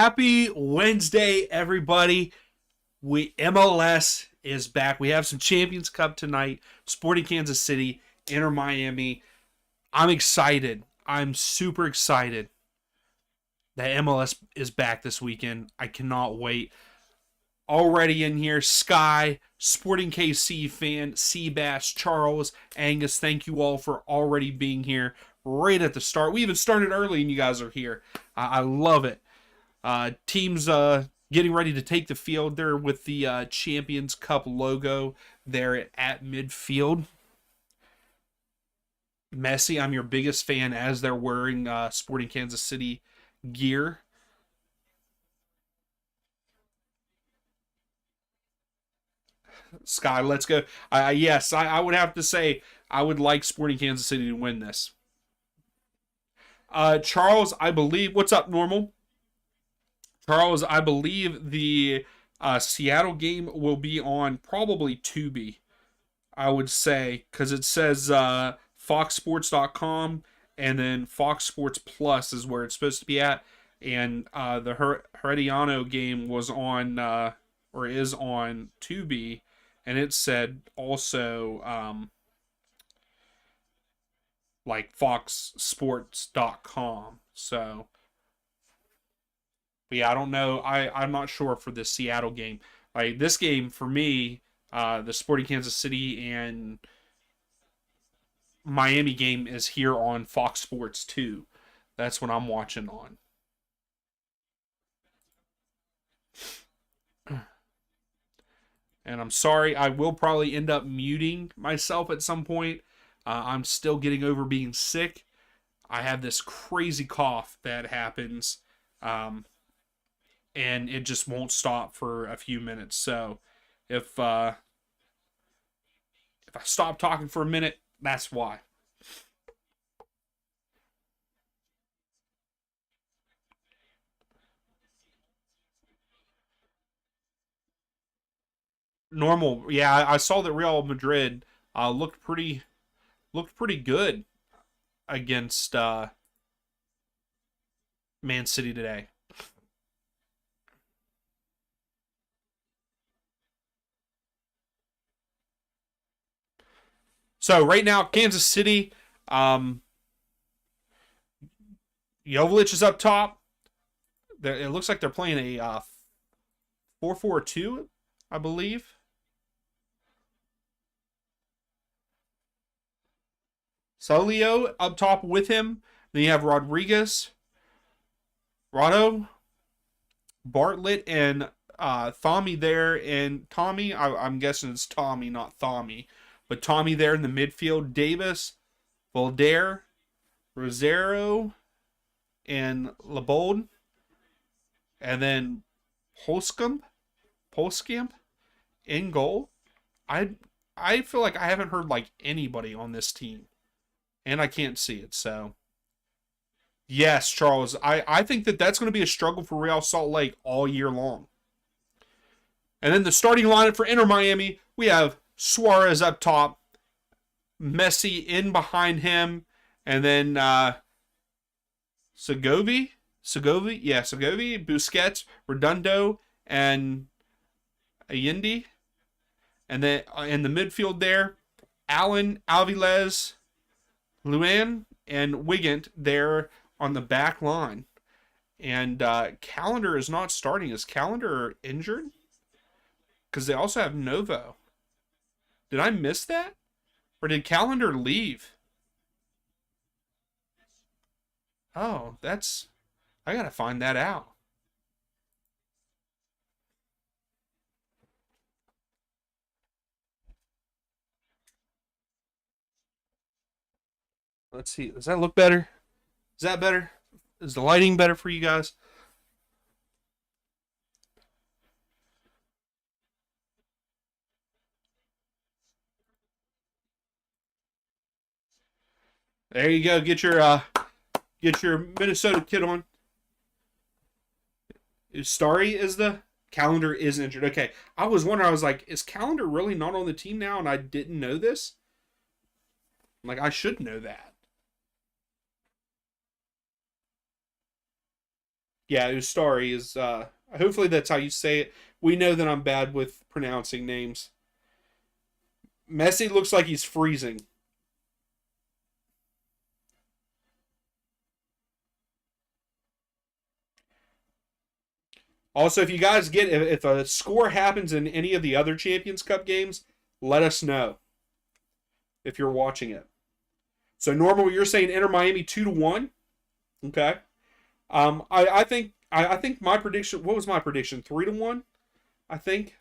Happy Wednesday, everybody. MLS is back. We have some Champions Cup tonight. Sporting Kansas City, Inter Miami. I'm excited. I'm super excited that MLS is back this weekend. I cannot wait. Already in here, Sky, Sporting KC fan, Seabass, Charles, Angus, thank you all for already being here right at the start. We even started early and you guys are here. I love it. Teams getting ready to take the field there with the Champions Cup logo there at midfield. Messi, I'm your biggest fan as they're wearing Sporting Kansas City gear. Sky, let's go. Yes, I would have to say I would like Sporting Kansas City to win this. Charles, I believe. What's up, Normal? Charles, I believe the Seattle game will be on probably Tubi, I would say, because it says foxsports.com and then Fox Sports Plus is where it's supposed to be at. And the Herediano game was on, or is on Tubi, and it said also like foxsports.com. So. But yeah, I don't know. I'm not sure for the Seattle game. Like this game for me, the Sporting Kansas City and Miami game is here on Fox Sports 2. That's what I'm watching on. And I'm sorry, I will probably end up muting myself at some point. I'm still getting over being sick. I have this crazy cough that happens. And it just won't stop for a few minutes. So if I stop talking for a minute, that's why. Normal, yeah. I saw that Real Madrid looked pretty good against Man City today. So right now, Kansas City, Jovic is up top. It looks like they're playing a 4-4-2, I believe. Solio up top with him. Then you have Rodriguez, Rado, Bartlett, and Tommy there. And Tommy, I'm guessing it's Tommy, not Tommy. But Tommy there in the midfield. Davis, Volder, Rosero, and Lebold. And then Polskamp in goal. I feel like I haven't heard like anybody on this team. And I can't see it, so. Yes, Charles. I think that's going to be a struggle for Real Salt Lake all year long. And then the starting lineup for Inter Miami, we have Suarez up top, Messi in behind him, and then Segovia, Busquets, Redondo, and Allende. And then in the midfield there, Allen, Alvarez, Luan, and Wigant there on the back line. And Calendar is not starting. Is Calendar injured? Because they also have Novo. Did I miss that? Or did Calendar leave? Oh, I gotta find that out. Let's see. Does that look better? Is that better? Is the lighting better for you guys? There you go. Get your Minnesota kid on. Starry is the Calendar is injured. Okay. I was wondering, I was like, is Calendar really not on the team now and I didn't know this? Like I should know that. Yeah, Ustari is. Hopefully that's how you say it. We know that I'm bad with pronouncing names. Messi looks like he's freezing. Also, if you guys get if a score happens in any of the other Champions Cup games, let us know if you're watching it. So normal, you're saying Inter Miami 2-1. Okay. I think my prediction. What was my prediction? 3-1. I think.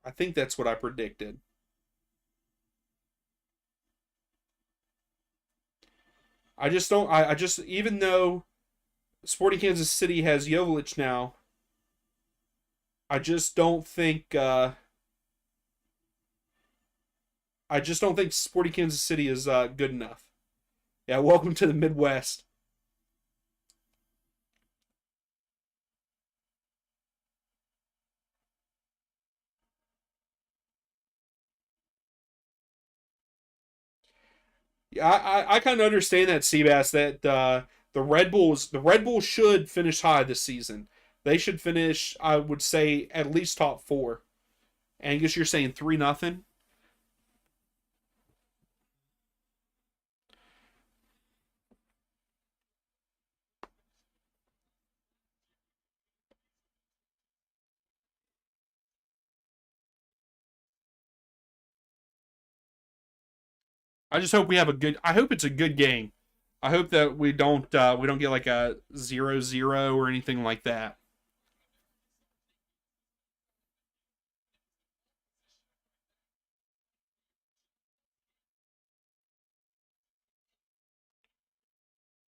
I think that's what I predicted. I just don't. I just even though Sporting Kansas City has Jovic now, I just don't think. I just don't think Sporting Kansas City is good enough. Yeah, welcome to the Midwest. Yeah, I kind of understand that, Seabass. That the Red Bulls should finish high this season. They should finish, I would say, at least top four. Angus, you're saying 3-0. I just hope we have a good. I hope it's a good game. I hope that we don't get like a 0-0 or anything like that.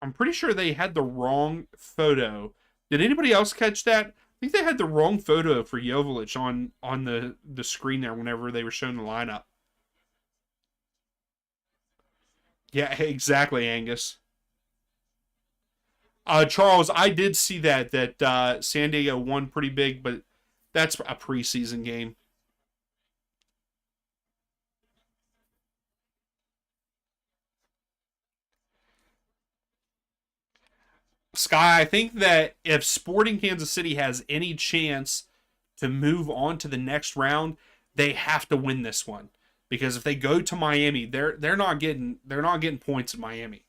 I'm pretty sure they had the wrong photo. Did anybody else catch that? I think they had the wrong photo for Jovic on the screen there whenever they were showing the lineup. Yeah, exactly, Angus. Charles, I did see that San Diego won pretty big, but that's a preseason game. Sky, I think that if Sporting Kansas City has any chance to move on to the next round, they have to win this one because if they go to Miami, they're not getting points in Miami.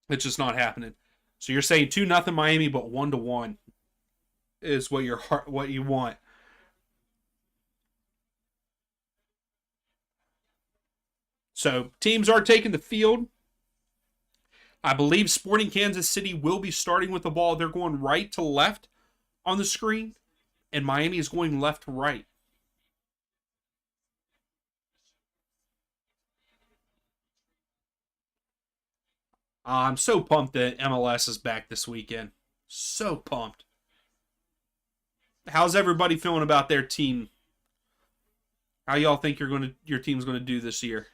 It's just not happening. So you're saying 2-0 Miami, but 1-1 is what you want. So teams are taking the field. I believe Sporting Kansas City will be starting with the ball. They're going right to left on the screen, and Miami is going left to right. I'm so pumped that MLS is back this weekend. So pumped. How's everybody feeling about their team? How y'all think your team's gonna do this year?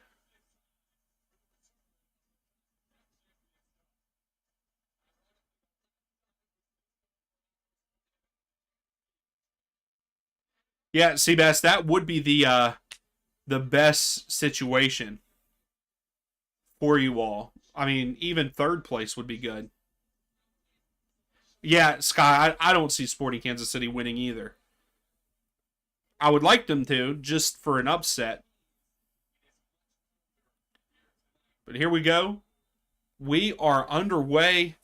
Yeah, Seabass, that would be the best situation for you all. I mean, even third place would be good. Yeah, Sky, I don't see Sporting Kansas City winning either. I would like them to, just for an upset. But here we go. We are underway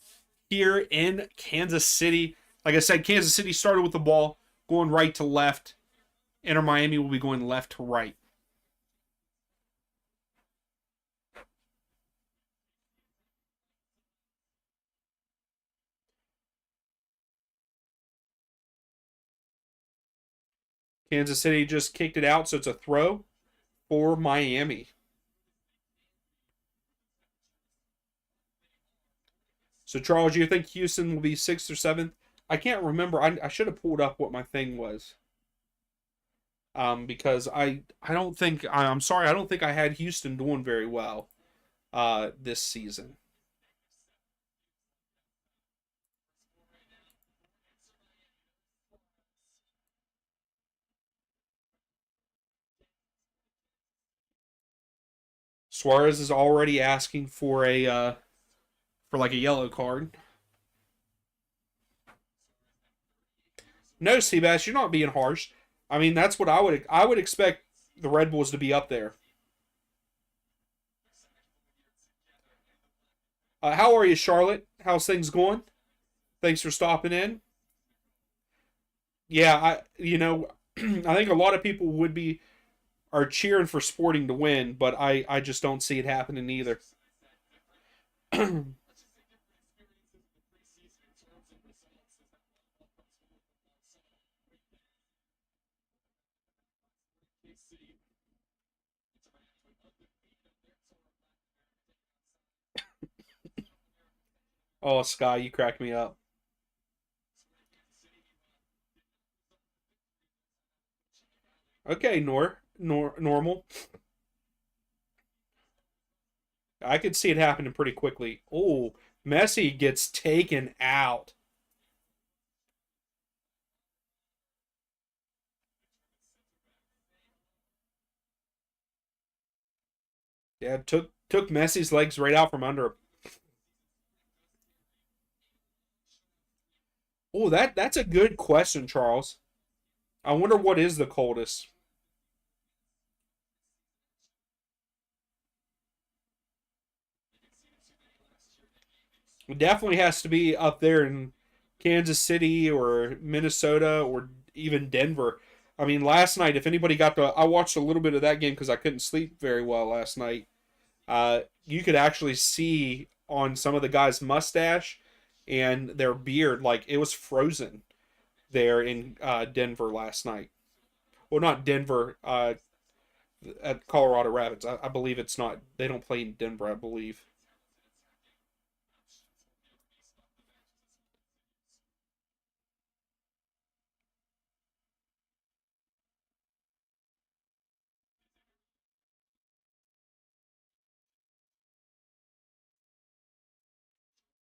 here in Kansas City. Like I said, Kansas City started with the ball going right to left. Inter Miami will be going left to right. Kansas City just kicked it out, so it's a throw for Miami. So, Charles, you think Houston will be sixth or seventh? I can't remember. I should have pulled up what my thing was. Because I don't think I'm sorry. I don't think I had Houston doing very well this season. Suarez is already asking for a for like a yellow card. No, Seabass, you're not being harsh. I mean, that's what I would expect the Red Bulls to be up there. How are you, Charlotte? How's things going? Thanks for stopping in. Yeah, I think a lot of people would be are cheering for Sporting to win, but I just don't see it happening either. Oh, Sky, you crack me up. Okay, normal. I could see it happening pretty quickly. Oh, Messi gets taken out. Yeah, took Messi's legs right out from under him. Oh, that's a good question, Charles. I wonder what is the coldest. It definitely has to be up there in Kansas City or Minnesota or even Denver. I mean, last night, if anybody got the, I watched a little bit of that game because I couldn't sleep very well last night. You could actually see on some of the guys' mustache and their beard, like it was frozen there in Denver last night. Well, not Denver, at Colorado Rapids. I believe it's not. They don't play in Denver, I believe.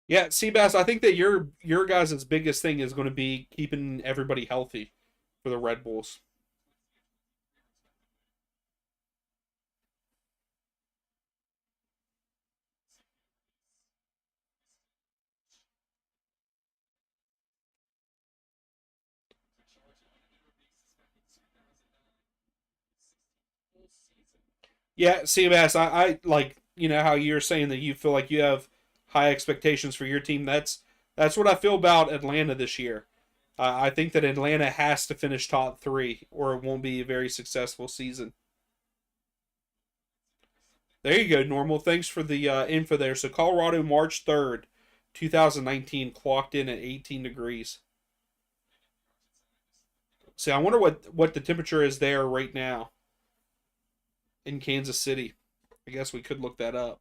Yeah, Seabass, I think that your guys' biggest thing is going to be keeping everybody healthy for the Red Bulls. Yeah, Seabass, I like how you're saying that you feel like you have high expectations for your team. That's what I feel about Atlanta this year. I think that Atlanta has to finish top three, or it won't be a very successful season. There you go, Normal. Thanks for the info there. So Colorado, March 3rd, 2019, clocked in at 18 degrees. See, I wonder what the temperature is there right now in Kansas City. I guess we could look that up.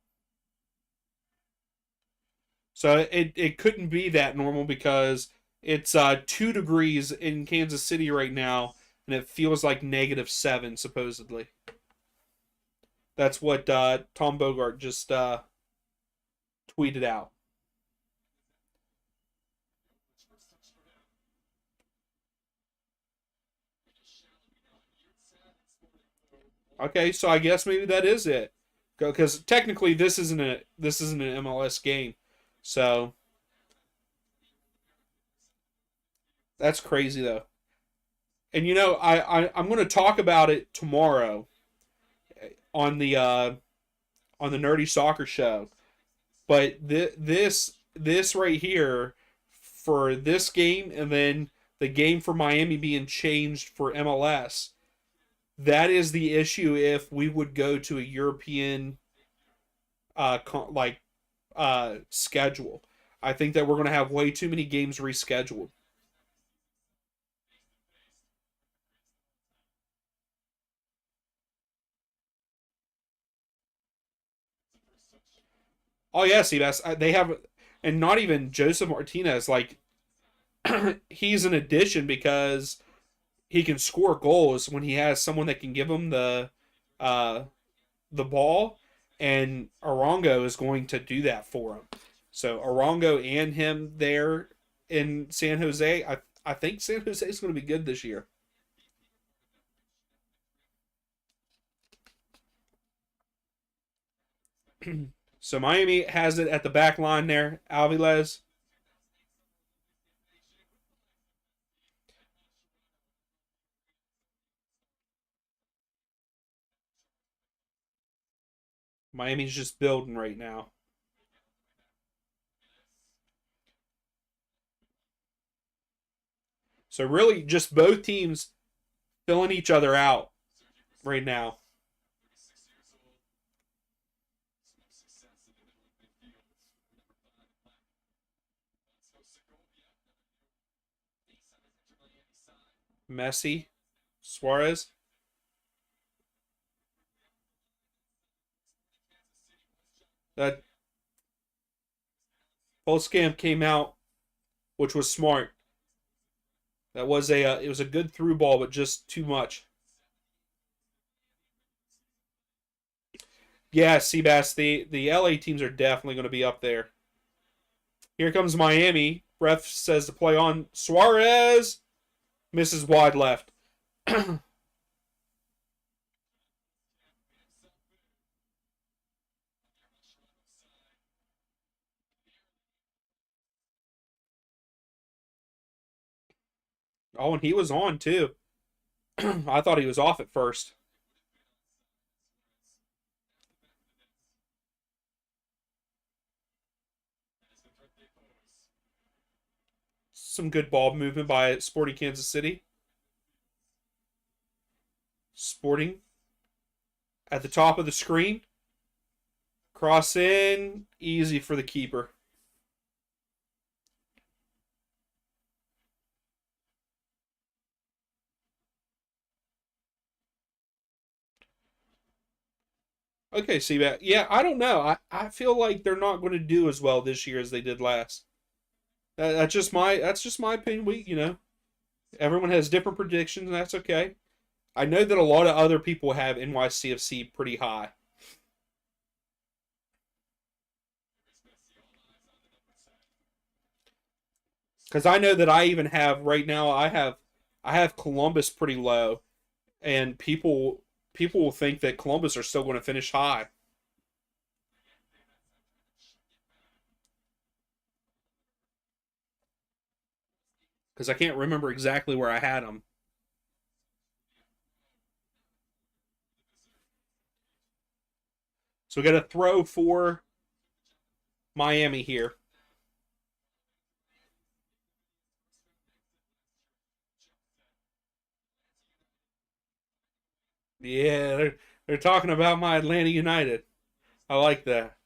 So it couldn't be that normal because it's 2 degrees in Kansas City right now, and it feels like -7 supposedly. That's what Tom Bogart just tweeted out. Okay, so I guess maybe that is it, because technically this isn't an MLS game, so that's crazy though. And I'm going to talk about it tomorrow on the Nerdy Soccer Show. But this right here for this game, and then the game for Miami being changed for MLS, that is the issue if we would go to a European like schedule. I think that we're going to have way too many games rescheduled. Oh yeah, see they have, and not even Joseph Martinez. Like he's an addition because he can score goals when he has someone that can give him uh, the ball, and Arango is going to do that for him. So Arango and him there in San Jose, I think San Jose is going to be good this year. So Miami has it at the back line there. Alvarez. Miami's just building right now. So really, just both teams filling each other out right now. Messi, Suarez. That whole scam came out, which was smart. That was it was a good through ball, but just too much. Yeah, Seabass, the LA teams are definitely going to be up there. Here comes Miami. Ref says to play on. Suarez misses wide left. Oh, and he was on too. I thought he was off at first. Some good ball movement by Sporting Kansas City. Sporting at the top of the screen. Cross in. Easy for the keeper. Okay, Seabass. Yeah, I don't know. I feel like they're not going to do as well this year as they did last. That's just my opinion. Everyone has different predictions, and that's okay. I know that a lot of other people have NYCFC pretty high because I know that I even have right now. I have Columbus pretty low, and people will think that Columbus are still going to finish high because I can't remember exactly where I had them. So we got a throw for Miami here. Yeah, they're talking about my Atlanta United. I like that.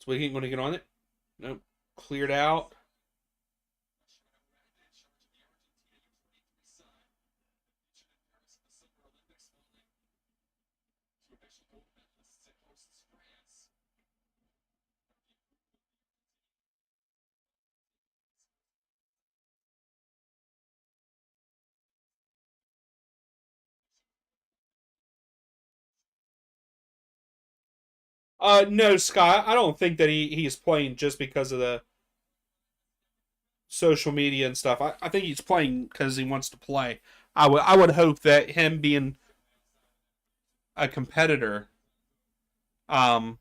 So we ain't going to get on it. Nope. Cleared out. No, Scott. I don't think that he's playing just because of the social media and stuff. I think he's playing because he wants to play. I would hope that him being a competitor, um,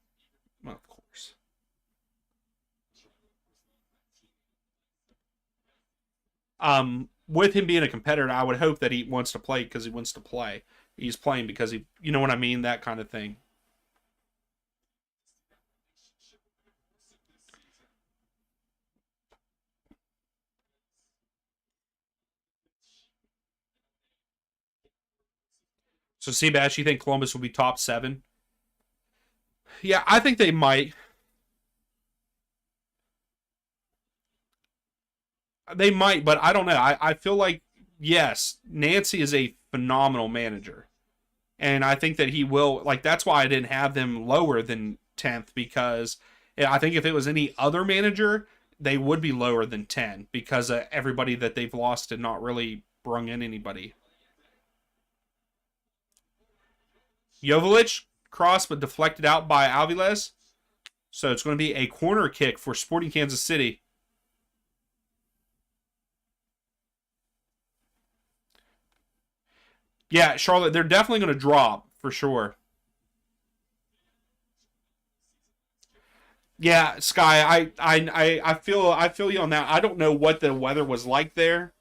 well, of course, with him being a competitor, I would hope that he wants to play because he wants to play. He's playing because you know what I mean, that kind of thing. So, Seabass, you think Columbus will be top seven? Yeah, I think they might. They might, but I don't know. I feel like yes, Nancy is a phenomenal manager. And I think that he will like that's why I didn't have them lower than 10th because I think if it was any other manager, they would be lower than 10 because everybody that they've lost and not really brung in anybody. Jovic cross but deflected out by Alvarez. So it's going to be a corner kick for Sporting Kansas City. Yeah, Charlotte, they're definitely going to drop for sure. Yeah, Sky, I feel you on that. I don't know what the weather was like there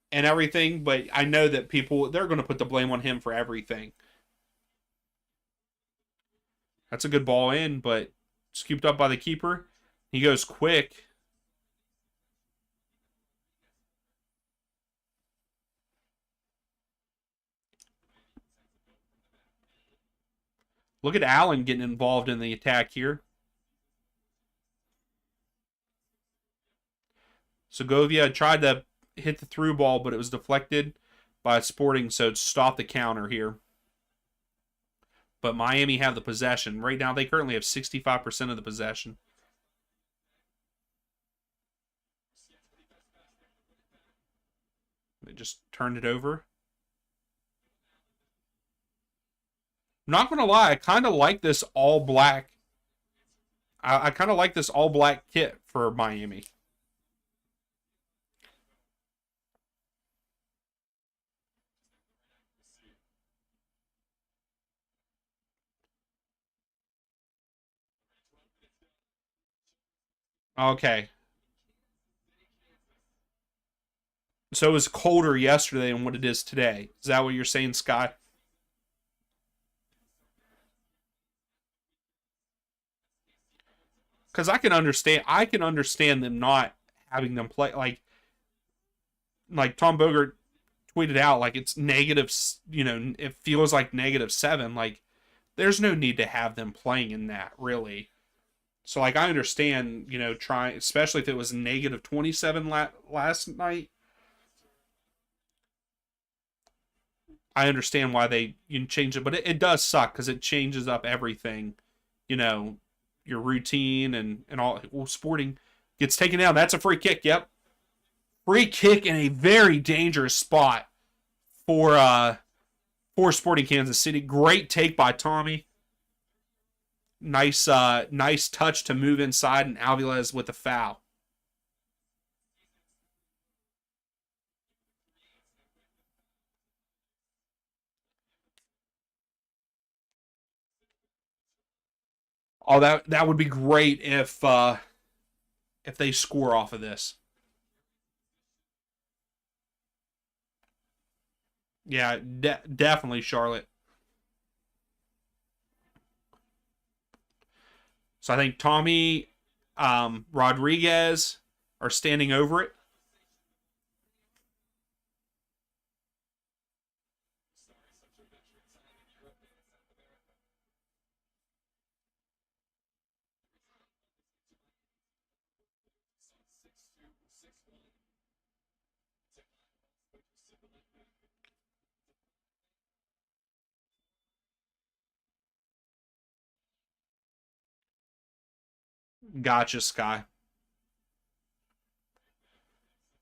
and everything, but I know that people they're going to put the blame on him for everything. That's a good ball in, but scooped up by the keeper. He goes quick. Look at Allen getting involved in the attack here. Segovia tried to hit the through ball, but it was deflected by Sporting, so it stopped the counter here. But Miami have the possession. Right now, they currently have 65% of the possession. They just turned it over. I'm not going to lie, I kind of like this all black. I kind of like this all black kit for Miami. Okay. So it was colder yesterday than what it is today. Is that what you're saying, Scott? Because I can understand them not having them play like Tom Bogert tweeted out like it's negative, it feels like -7. Like there's no need to have them playing in that really. So like I understand, trying, especially if it was -27 last night. I understand why they change it, but it does suck because it changes up everything, you know, your routine and all. Well, Sporting gets taken down. That's a free kick. Yep, free kick in a very dangerous spot for for Sporting Kansas City. Great take by Tommy. Nice touch to move inside and Alvarez with the foul. Oh, that would be great if they score off of this. Yeah, definitely Charlotte. So I think Tommy, Rodriguez are standing over it. Gotcha, Sky.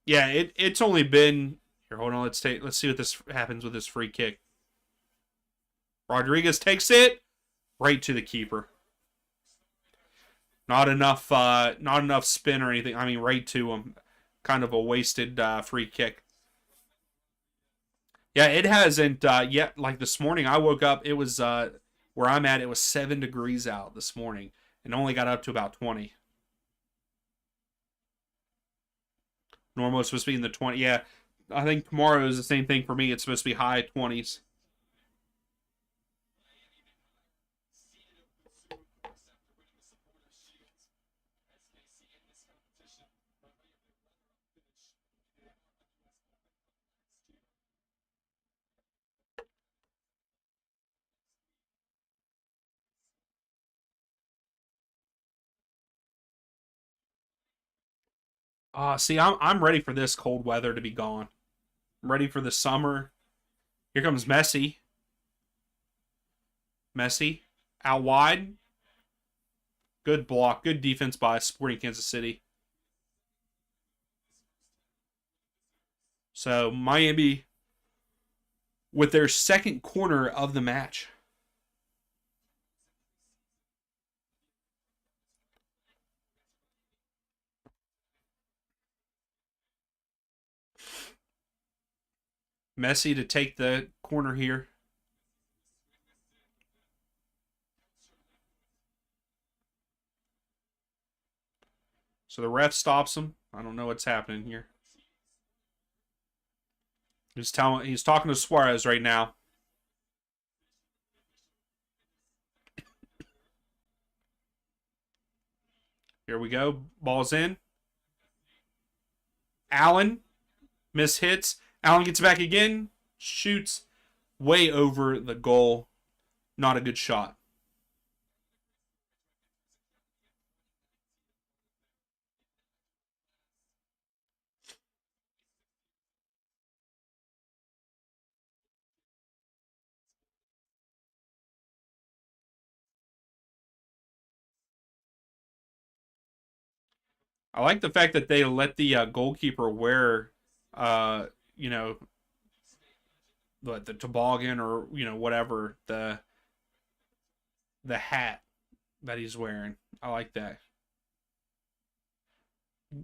Yeah, it's only been here. Hold on, let's see what this happens with this free kick. Rodriguez takes it right to the keeper. Not enough spin or anything. I mean, right to him. Kind of a wasted free kick. Yeah, it hasn't yet. Like this morning, I woke up. It was where I'm at. It was 7 degrees out this morning, and only got up to about 20. Normal is supposed to be in the 20. Yeah, I think tomorrow is the same thing for me. It's supposed to be high 20s. See, I'm ready for this cold weather to be gone. I'm ready for the summer. Here comes Messi. Messi out wide. Good block. Good defense by Sporting Kansas City. So Miami with their second corner of the match. Messi to take the corner here. So the ref stops him. I don't know what's happening here. He's talking to Suarez right now. Here we go. Ball's in. Allen miss hits. Allen gets back again. Shoots way over the goal. Not a good shot. I like the fact that they let the goalkeeper wear, uh, you know, the toboggan or whatever the hat that he's wearing. I like that.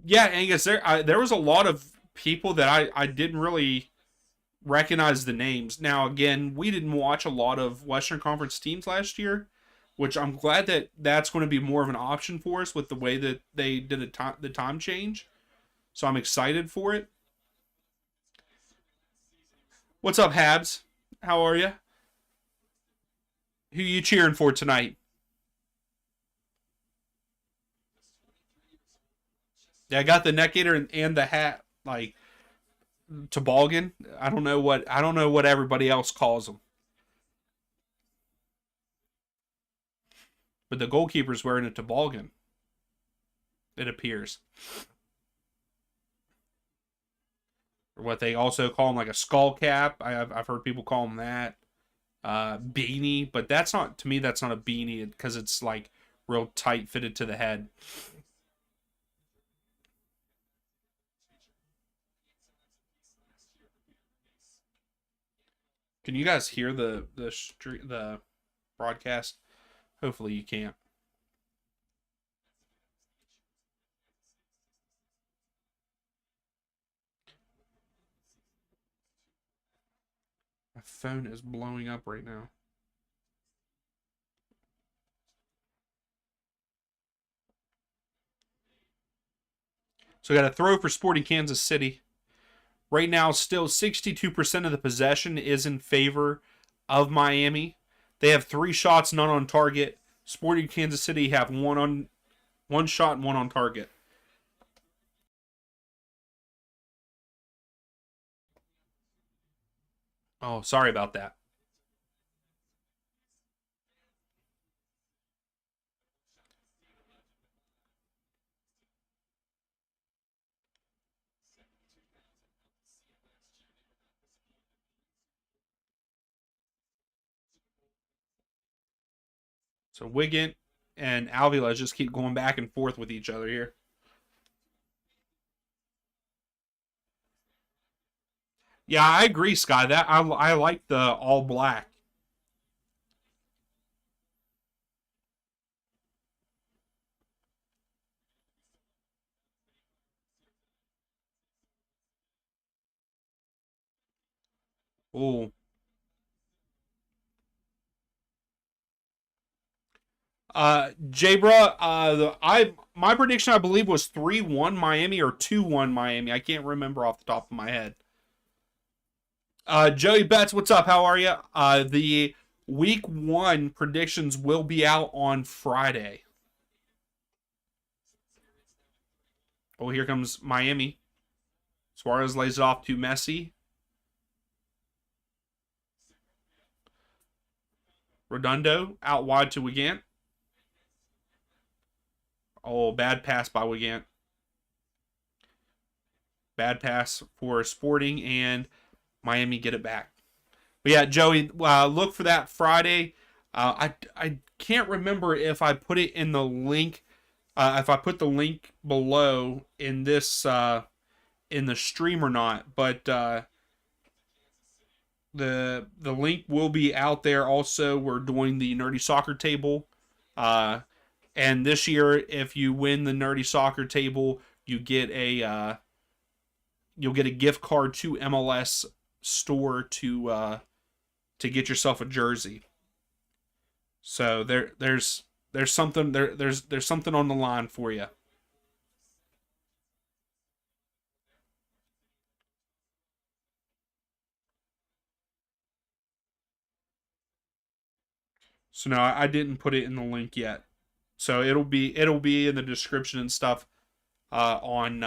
Yeah, Angus, there was a lot of people that I didn't really recognize the names. Now, again, we didn't watch a lot of Western Conference teams last year, which I'm glad that that's going to be more of an option for us with the way that they did the time change. So I'm excited for it. What's up, Habs? How are you? Who you cheering for tonight? Yeah, I got the neck gaiter and the hat, like toboggan. I don't know what everybody else calls them, but the goalkeeper's wearing a toboggan. It appears, or what they also call them, like a skull cap. I've heard people call them that beanie, but that's not to me. That's not a beanie because it's like real tight fitted to the head. Can you guys hear the broadcast? Hopefully you can't. My phone is blowing up right now. So we got a throw for Sporting Kansas City. Right now, still 62% of the possession is in favor of Miami. They have 3 shots, none on target. Sporting Kansas City have one shot and one on target. Oh, sorry about that. So Wiggins and Alvila just keep going back and forth with each other here. Yeah, I agree, Sky. That I like the all black. Ooh. Jabra, I my prediction I believe was 3-1 Miami or 2-1 Miami. I can't remember off the top of my head. Joey Betts, what's up? How are you? The week 1 predictions will be out on Friday. Oh, here comes Miami. Suarez lays it off to Messi. Redondo out wide to Wigant. Oh, bad pass by Wigant. Bad pass for Sporting, and Miami get it back. But yeah, Joey, look for that Friday. I can't remember if I put it in the link. If I put the link below in this in the stream or not, but the link will be out there. Also, we're doing the Nerdy Soccer Table, and this year, if you win the Nerdy Soccer Table, you'll get a gift card to MLS store to get yourself a jersey. So there's something on the line for you. So no, I didn't put it in the link yet. So it'll be in the description and stuff uh, on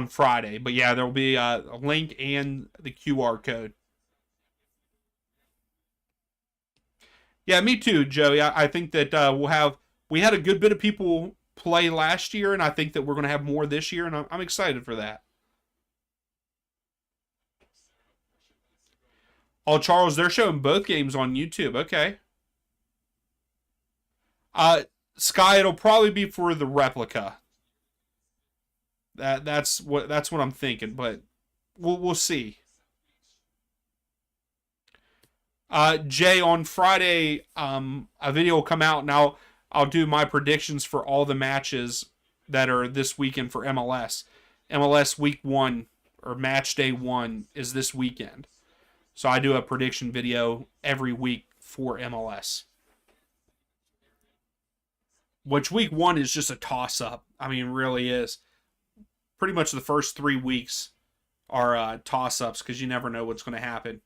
Friday. But yeah, there'll be a link and the QR code. Yeah, me too, Joey. I think that we had a good bit of people play last year, and I think that we're going to have more this year, and I'm excited for that. Oh, Charles, they're showing both games on YouTube. Okay. Uh, Sky, it'll probably be for the replica. That's what I'm thinking, but we'll see. Jay, on Friday, a video will come out, and I'll do my predictions for all the matches that are this weekend for MLS. MLS Week One or Match Day One is this weekend, so I do a prediction video every week for MLS. Which Week One is just a toss up. I mean, really is. Pretty much the first 3 weeks are toss ups because you never know what's going to happen.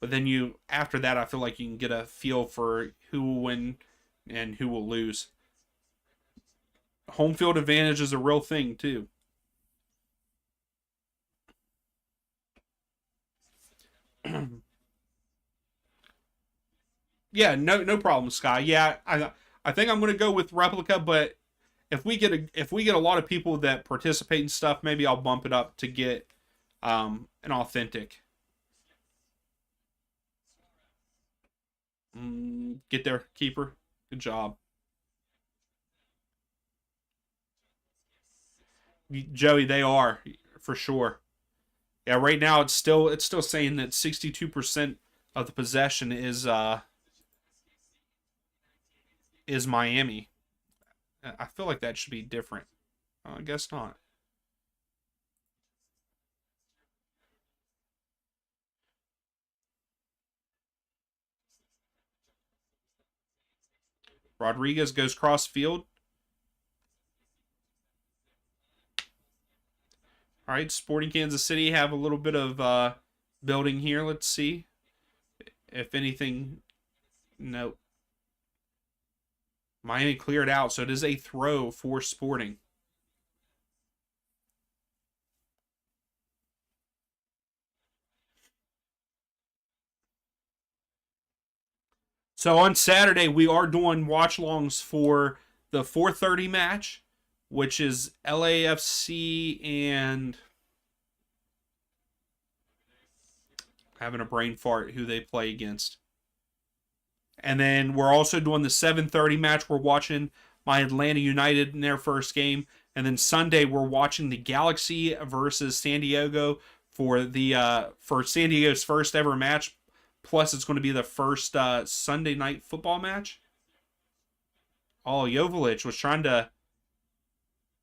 But then after that, I feel like you can get a feel for who will win and who will lose. Home field advantage is a real thing too. Yeah, no problem, Sky. Yeah, I think I'm gonna go with replica, but if we get a lot of people that participate in stuff, maybe I'll bump it up to get an authentic. Get there, keeper. Good job, Joey. They are for sure. Yeah, right now it's still saying that 62% of the possession is Miami. I feel like that should be different. I guess not. Rodriguez goes cross field. All right, Sporting Kansas City have a little bit of building here. Let's see if anything. No, Miami cleared out, so it is a throw for Sporting. So on Saturday we are doing watch longs for the 4:30 match, which is LAFC and having a brain fart who they play against. And then we're also doing the 7:30 match. We're watching my Atlanta United in their first game, and then Sunday we're watching the Galaxy versus San Diego for San Diego's first ever match. Plus, it's going to be the first Sunday night football match. Oh, Jovic was trying to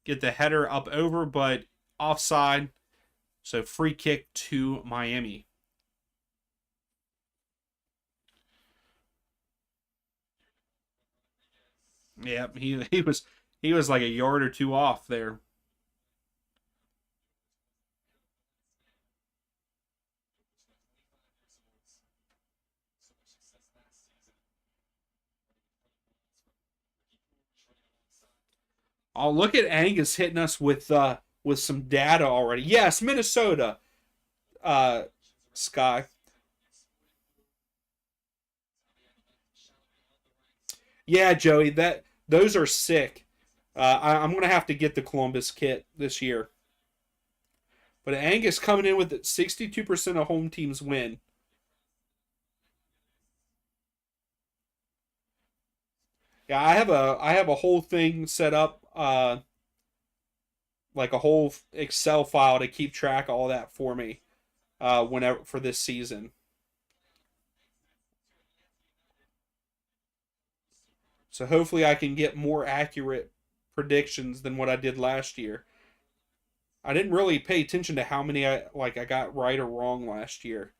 get the header up over, but offside. So free kick to Miami. Yeah, he was like a yard or two off there. Oh, look at Angus hitting us with some data already. Yes, Minnesota. Uh, Sky. Yeah, Joey. Those are sick. I'm gonna have to get the Columbus kit this year. But Angus coming in with 62% of home teams win. Yeah, I have a whole thing set up, like a whole Excel file to keep track of all that for me, whenever for this season. So hopefully I can get more accurate predictions than what I did last year. I didn't really pay attention to how many I got right or wrong last year.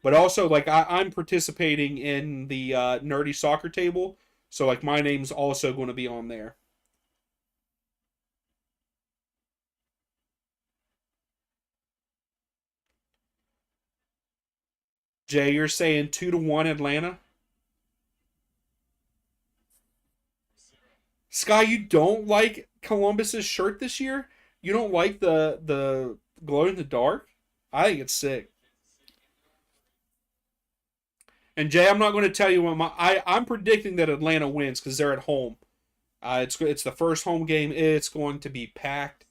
But also like I'm participating in the nerdy soccer table, so like my name's also going to be on there. Jay, you're saying 2-1 Atlanta. Sky, you don't like Columbus's shirt this year? You don't like the glow in the dark? I think it's sick. And Jay, I'm not going to tell you what I'm predicting that Atlanta wins because they're at home. It's the first home game. It's going to be packed,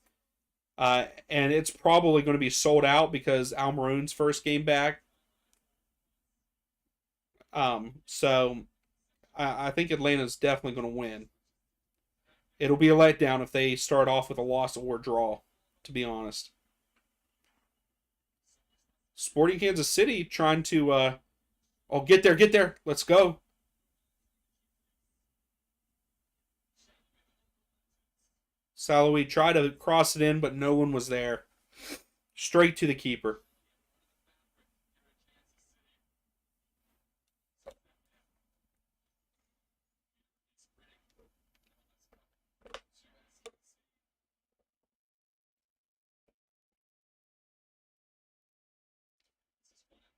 and it's probably going to be sold out because Almirone's first game back. So I think Atlanta's definitely going to win. It'll be a letdown if they start off with a loss or draw. To be honest, Sporting Kansas City trying to oh, get there, let's go. Saloui tried to cross it in, but no one was there. Straight to the keeper.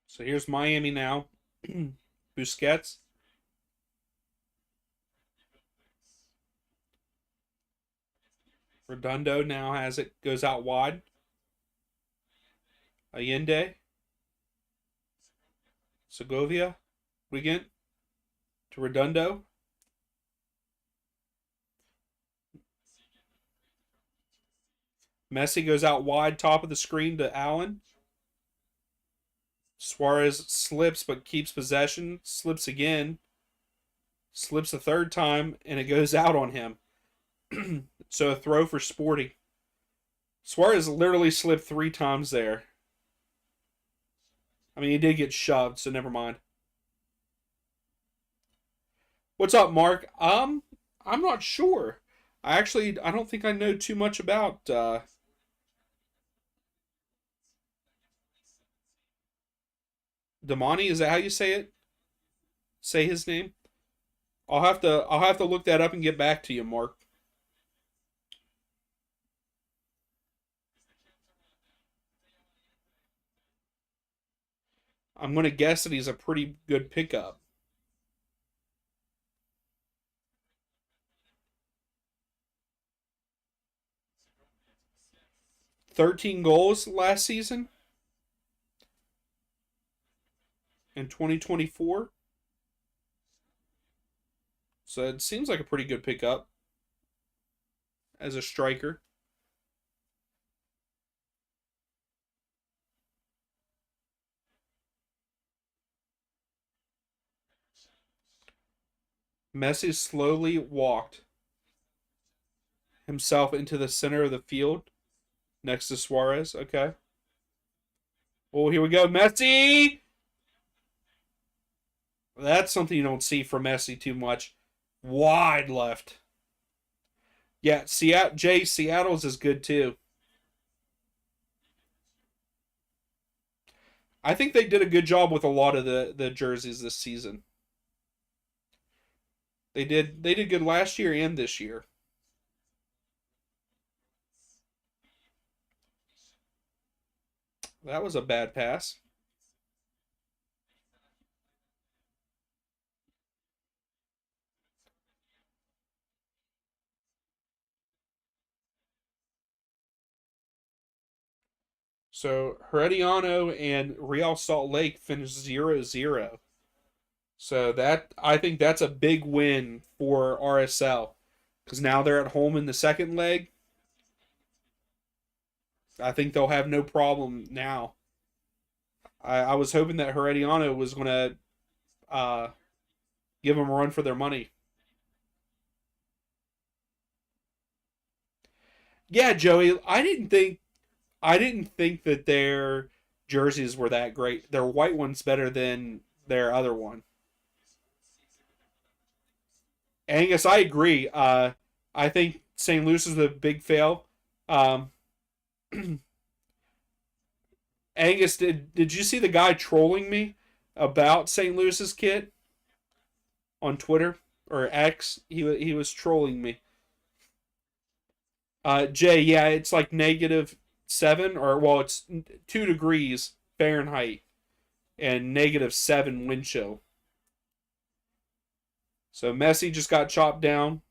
So here's Miami now. Busquets. Redondo now has it. Goes out wide. Allende. Segovia. Wigan. To Redondo. Messi goes out wide, top of the screen to Allen. Suarez slips but keeps possession. Slips again. Slips a third time, and it goes out on him. So a throw for Sporting. Suarez literally slipped 3 times there. I mean, he did get shoved, so never mind. What's up, Mark? I'm not sure. I don't think I know too much about Damani. Is that how you say it? Say his name. I'll have to look that up and get back to you, Mark. I'm gonna guess that he's a pretty good pickup. 13 goals last season in 2024. So it seems like a pretty good pickup as a striker. Messi slowly walked himself into the center of the field next to Suarez. Okay. Oh, here we go. Messi! That's something you don't see from Messi too much. Wide left. Yeah, Seattle's is good too. I think they did a good job with a lot of the jerseys this season. They did good last year and this year. That was a bad pass. So Herediano and Real Salt Lake finished 0-0. So that I think that's a big win for RSL because now they're at home in the second leg. I think they'll have no problem now. I was hoping that Herediano was going to uh, give them a run for their money. Yeah, Joey, I didn't think that their jerseys were that great. Their white one's better than their other one. Angus, I agree. I think St. Louis is a big fail. Um, Angus, did you see the guy trolling me about St. Louis's kit on Twitter or X? He was trolling me. Jay, yeah, it's like -7 or well, it's 2 degrees Fahrenheit. and -7 wind chill. So Messi just got chopped down.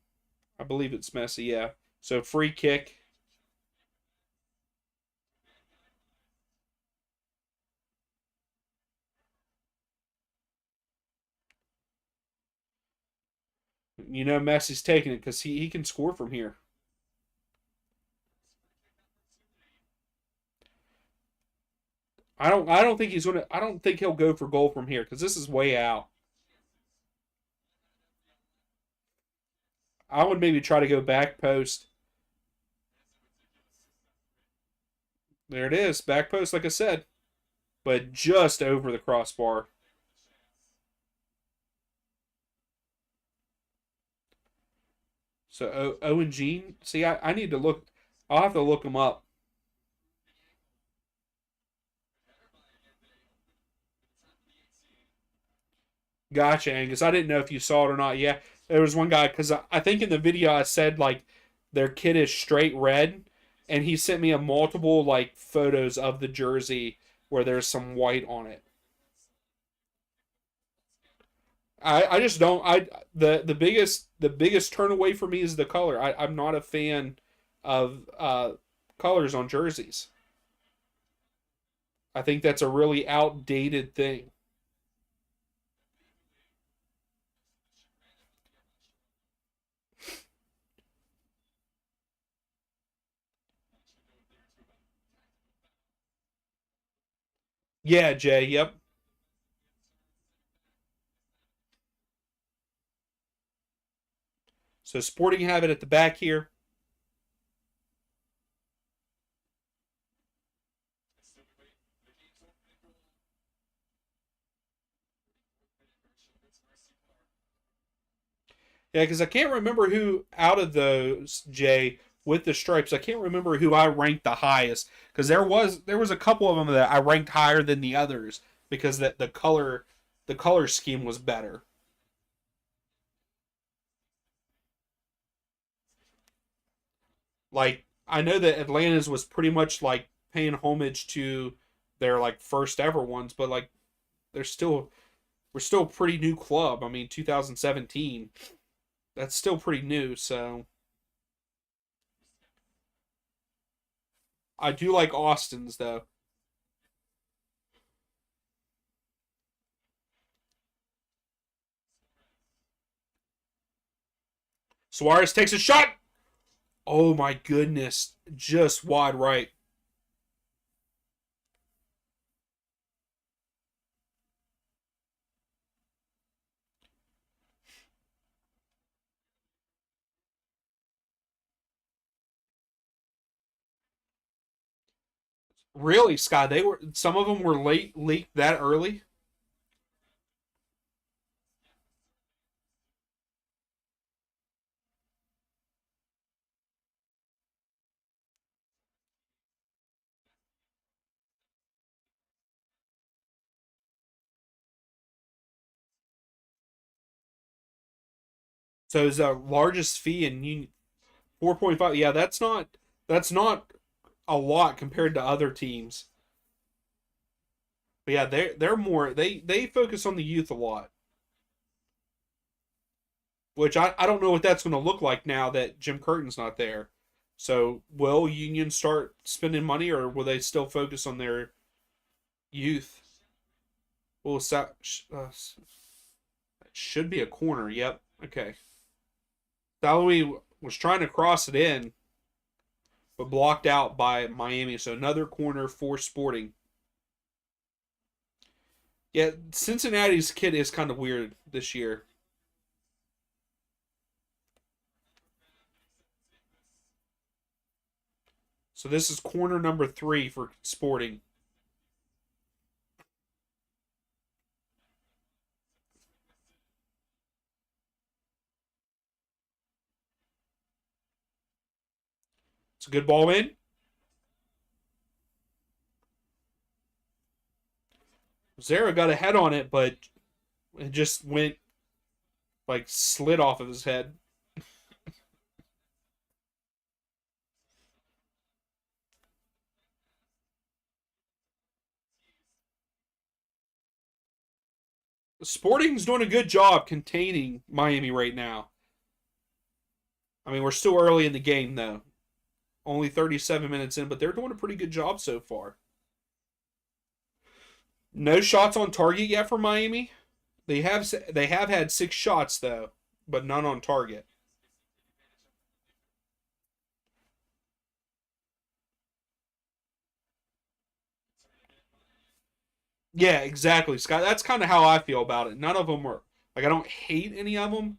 I believe it's Messi, yeah. So free kick. You know Messi's taking it because he can score from here. I don't think he's gonna I don't think he'll go for goal from here because this is way out. I would maybe try to go back post. There it is, back post, like I said, but just over the crossbar. So Owen Jean, see, I need to look. I'll have to look him up. Gotcha, Angus. I didn't know if you saw it or not. Yeah, there was one guy because I think in the video I said like their kid is straight red, and he sent me a multiple like photos of the jersey where there's some white on it. I just don't the biggest turn away for me is the color. I'm not a fan of colors on jerseys. I think that's a really outdated thing. Yeah, Jay. Yep. So Sporting have it at the back here. Yeah, because I can't remember who out of those Jay with the stripes. I can't remember who I ranked the highest because there was a couple of them that I ranked higher than the others because that the color scheme was better. Like I know that Atlanta's was pretty much like paying homage to their like first ever ones, but like they're still we're still a pretty new club. I mean, 2017. That's still pretty new, so I do like Austin's though. Suarez takes a shot. Oh my goodness, just wide right. Really, Scott? They were some of them were late leaked that early. So it's the largest fee in 4.5. Yeah, that's not a lot compared to other teams. But yeah, they're more they focus on the youth a lot, which I don't know what that's going to look like now that Jim Curtin's not there. So will Union start spending money, or will they still focus on their youth? Well, should be a corner. Yep. Okay. Salui was trying to cross it in, but blocked out by Miami. So another corner for Sporting. Yeah, Cincinnati's kid is kind of weird this year. So this is corner number 3 for Sporting. It's a good ball in. Zara got a head on it, but it just went like slid off of his head. Sporting's doing a good job containing Miami right now. I mean, we're still early in the game though. Only 37 minutes in, but they're doing a pretty good job so far. No shots on target yet for Miami. They have had 6 shots though, but none on target. Yeah, exactly, Scott. That's kind of how I feel about it. None of them are like I don't hate any of them.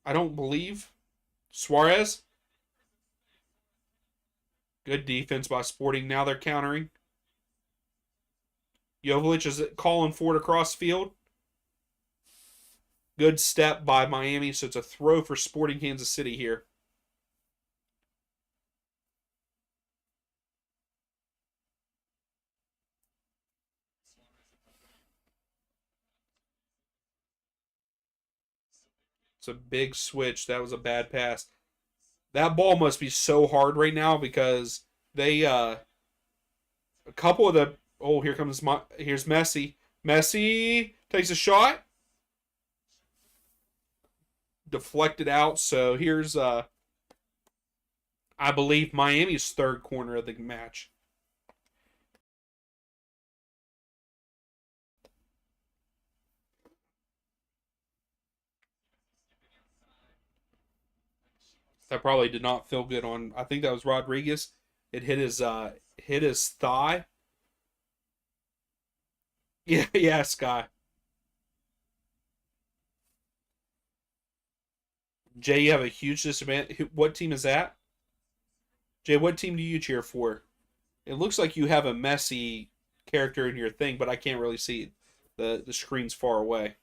I don't believe Suarez. Good defense by Sporting. Now they're countering. Jovic is calling for it across field. Good step by Miami, so it's a throw for Sporting Kansas City here. It's a big switch. That was a bad pass. That ball must be so hard right now because they a couple of the here comes here's Messi. Messi takes a shot, deflected out. So here's I believe Miami's third corner of the match. That probably did not feel good on. I think that was Rodriguez. It hit his thigh. Yeah, yeah, Sky. Jay, you have a huge disadvantage. What team is that? Jay, what team do you cheer for? It looks like you have a Messi character in your thing, but I can't really see it. The screen's far away.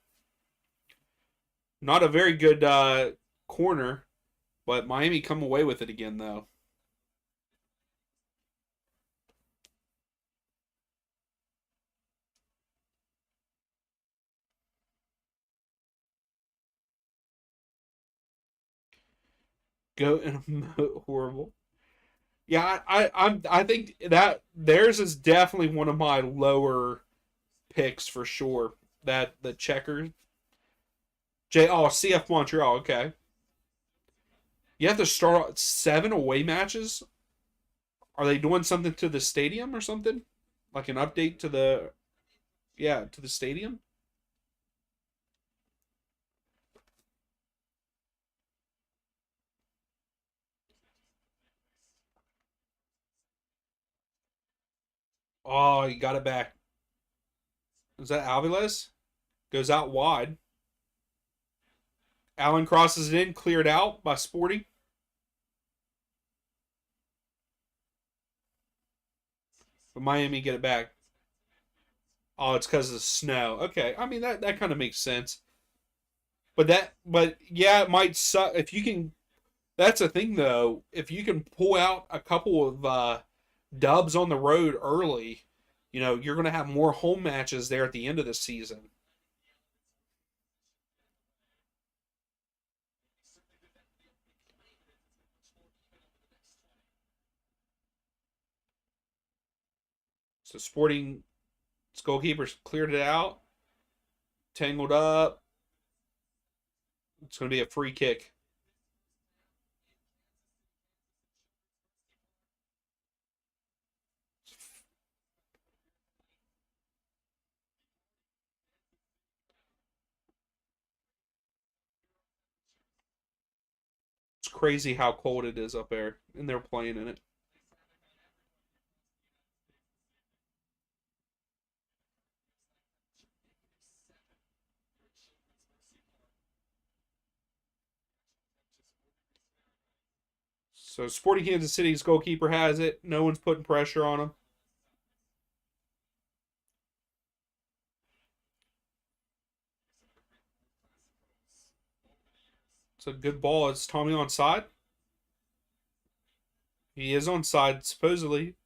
Not a very good corner, but Miami come away with it again though. Go horrible. Yeah, I think that theirs is definitely one of my lower picks for sure. That the checkers. CF Montreal. Okay, you have to start 7 away matches. Are they doing something to the stadium or something? Like an update to the to the stadium? Oh, you got it back. Is that Alvarez? Goes out wide. Allen crosses it in, cleared out by Sporting. But Miami get it back. Oh, it's because of the snow. Okay, I mean that kind of makes sense. But yeah, it might suck if you can. That's a thing though. If you can pull out a couple of dubs on the road early, you're going to have more home matches there at the end of the season. So Sporting goalkeepers cleared it out, tangled up. It's going to be a free kick. It's crazy how cold it is up there, and they're playing in it. So Sporting Kansas City's goalkeeper has it. No one's putting pressure on him. It's a good ball. Is Tommy on side? He is on side, supposedly.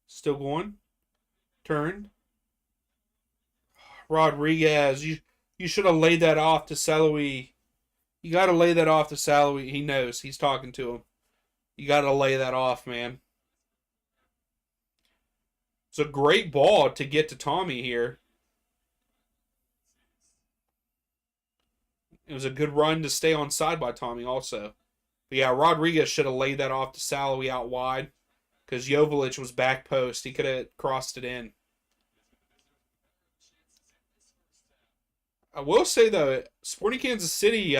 Still going. Turn. Rodriguez, you should have laid that off to Saloui. You got to lay that off to Saloui. He knows. He's talking to him. You got to lay that off, man. It's a great ball to get to Tommy here. It was a good run to stay on side by Tommy also. But yeah, Rodriguez should have laid that off to Salawi out wide because Joveljic was back post. He could have crossed it in. I will say though, Sporting Kansas City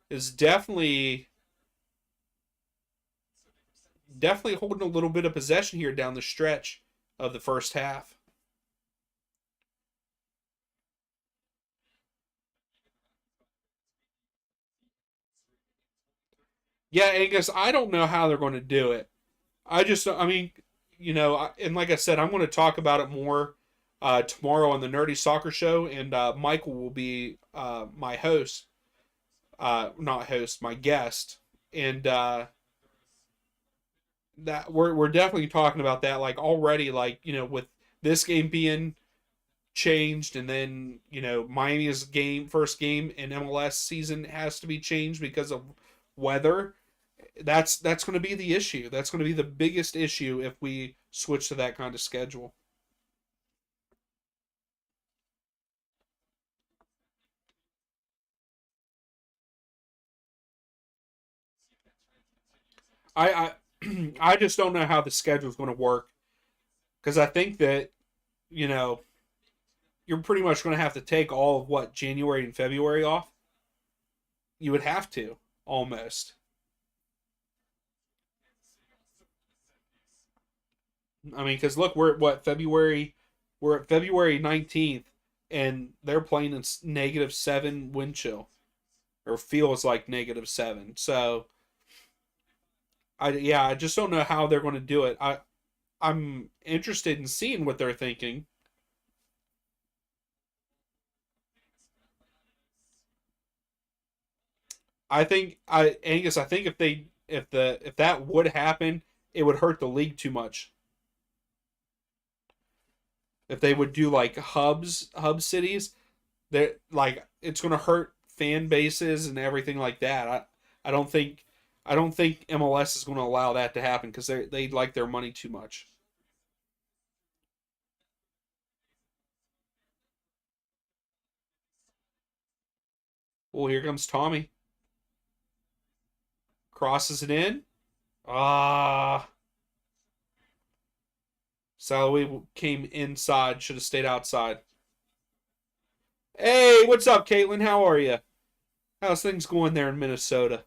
is definitely holding a little bit of possession here down the stretch of the first half. Yeah, Angus, I don't know how they're going to do it. I mean, and like I said, I'm going to talk about it more tomorrow on the Nerdy Soccer Show, and Michael will be my host, not host, my guest, and that we're definitely talking about that. Like already, like with this game being changed, and then Miami's game first game in MLS season has to be changed because of weather. That's going to be the issue. That's going to be the biggest issue if we switch to that kind of schedule. I I just don't know how the schedule is going to work because I think that you know you're pretty much going to have to take all of what January and February off. You would have to almost. I mean, because look, we're at what February? We're at February 19th, and they're playing in -7 wind chill, or feels like -7. So I just don't know how they're going to do it. I'm interested in seeing what they're thinking. Angus, I think if that would happen, it would hurt the league too much. If they would do like hub cities, they're like it's going to hurt fan bases and everything like that. I don't think I don't think MLS is going to allow that to happen because they like their money too much. Well, here comes Tommy, crosses it in. Ah, Salaway came inside, should have stayed outside. Hey, what's up, Caitlin? How are you? How's things going there in Minnesota?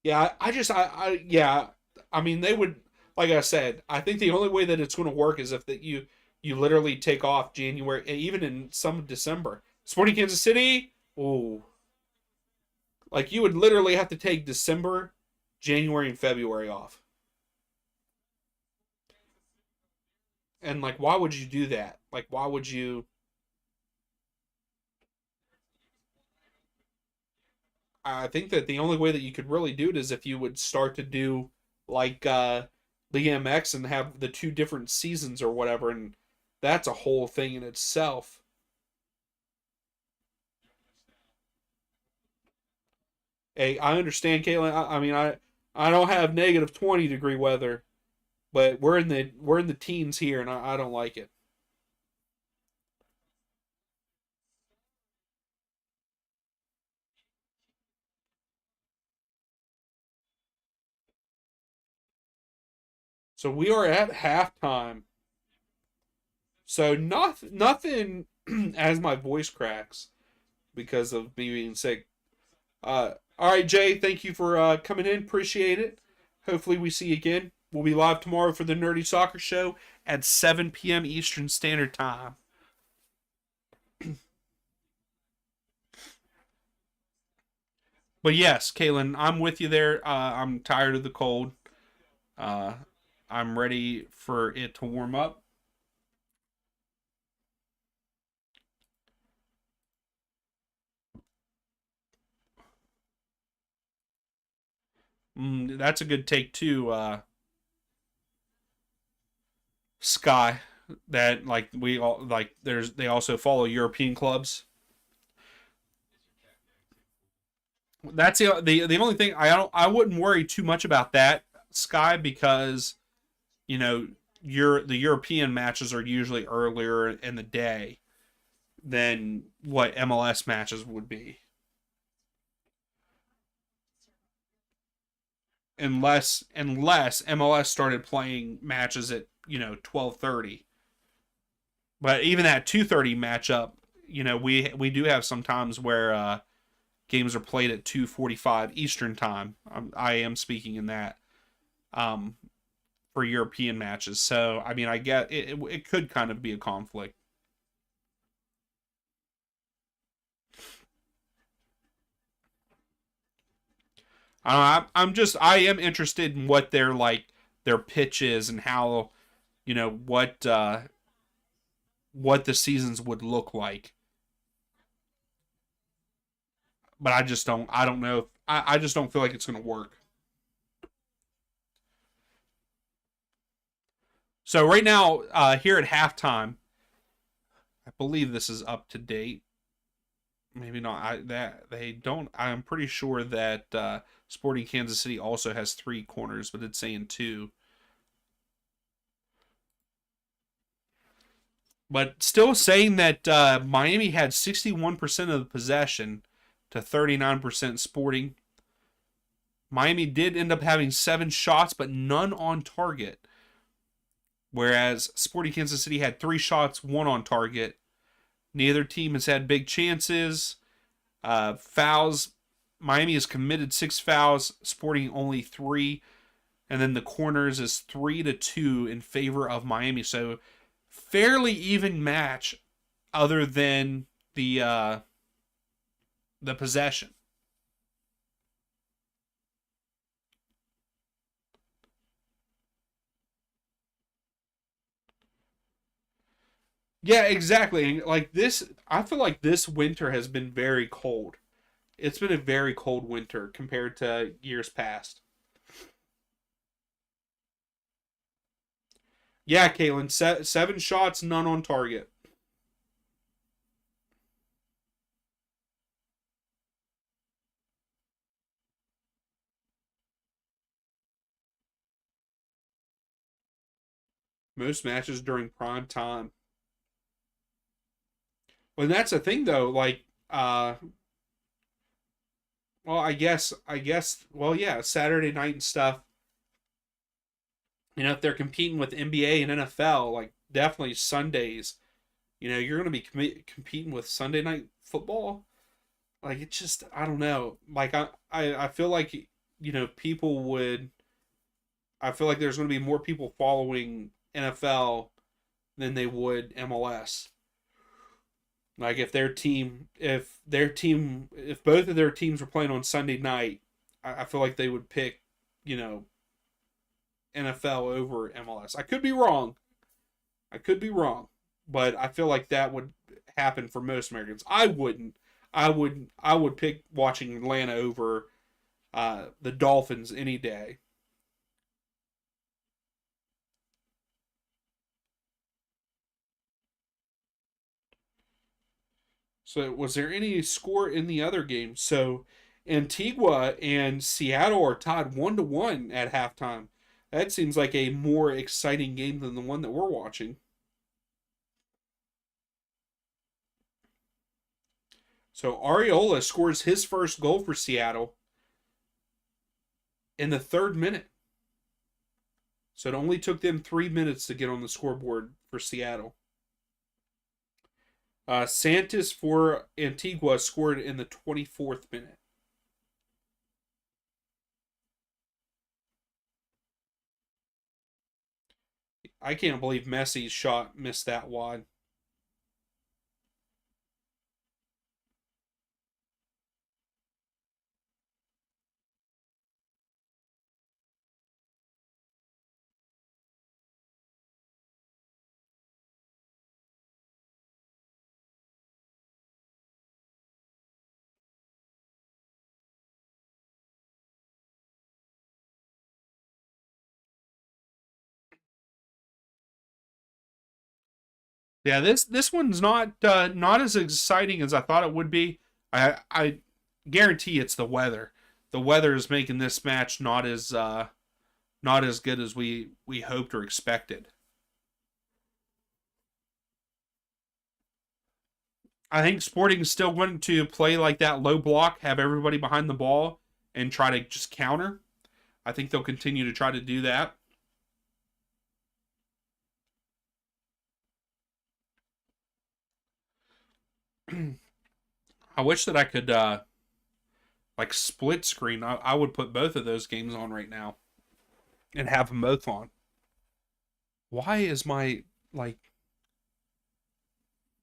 Yeah, yeah. I mean, they would, like I said, I think the only way that it's going to work is if that you literally take off January, even in some December. Sporting Kansas City, oh, like you would literally have to take December, January, and February off. And like, why would you do that? Like, why would you? I think that the only way that you could really do it is if you would start to do like Liga MX and have the two different seasons or whatever, and that's a whole thing in itself. Hey, I understand, Caitlin. I mean, I don't have -20 degree weather, but we're in the teens here, and I don't like it. So we are at halftime. So nothing as my voice cracks because of me being sick. All right, Jay, thank you for coming in. Appreciate it. Hopefully, we see you again. We'll be live tomorrow for the Nerdy Soccer Show at 7 p.m. Eastern Standard Time. But yes, Kaylin, I'm with you there. I'm tired of the cold. Uh, I'm ready for it to warm up. That's a good take too, Sky. That like we all like. There's they also follow European clubs. That's the only thing I wouldn't worry too much about that, Sky, because you know the European matches are usually earlier in the day than what MLS matches would be. Unless MLS started playing matches at 12:30. But even that 2:30 matchup, we do have some times where games are played at 2:45 Eastern time. I am speaking in that um, for European matches. So I mean, I get it could kind of be a conflict. I am interested in what their pitch is and how what the seasons would look like. But I don't know. I just don't feel like it's going to work. So right now, here at halftime, I believe this is up to date. Maybe not. That they don't. I'm pretty sure that Sporting Kansas City also has three corners, but it's saying two. But still saying that Miami had 61% of the possession to 39% Sporting. Miami did end up having 7 shots, but none on target. Whereas Sporting Kansas City had 3 shots, 1 on target. Neither team has had big chances. Fouls. Miami has committed 6 fouls, Sporting only 3. And then the corners is 3-2 in favor of Miami. So fairly even match other than the possession. Yeah, exactly. Like this, I feel like this winter has been very cold. It's been a very cold winter compared to years past. Yeah, Kalen, 7 shots, none on target. Most matches during prime time. Well, that's the thing though. Well, well, yeah, Saturday night and stuff. If they're competing with NBA and NFL, like definitely Sundays. You're going to be competing with Sunday night football. Like it's just, I don't know. Like I feel like people would. I feel like there's going to be more people following NFL than they would MLS. Like if both of their teams were playing on Sunday night, I feel like they would pick, you know, NFL over MLS. I could be wrong. I could be wrong, but I feel like that would happen for most Americans. I wouldn't. I would pick watching Atlanta over the Dolphins any day. So, was there any score in the other game? So, Antigua and Seattle are tied 1-1 at halftime. That seems like a more exciting game than the one that we're watching. So, Ariola scores his first goal for Seattle in the third minute. So, it only took them 3 minutes to get on the scoreboard for Seattle. Santos for Antigua scored in the 24th minute. I can't believe Messi's shot missed that wide. Yeah, this one's not as exciting as I thought it would be. I guarantee it's the weather. The weather is making this match not as good as we hoped or expected. I think Sporting is still going to play like that low block, have everybody behind the ball, and try to just counter. I think they'll continue to try to do that. I wish that I could like split screen. I would put both of those games on right now and have them both on. Why is my like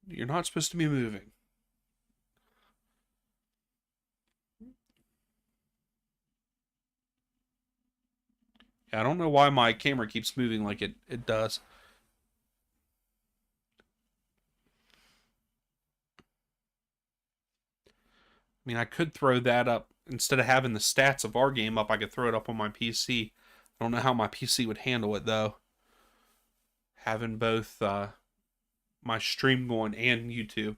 you're not supposed to be moving? Yeah, I don't know why my camera keeps moving like it does. I mean, I could throw that up instead of having the stats of our game up. I could throw it up on my PC. I don't know how my PC would handle it though. Having both my stream going and YouTube.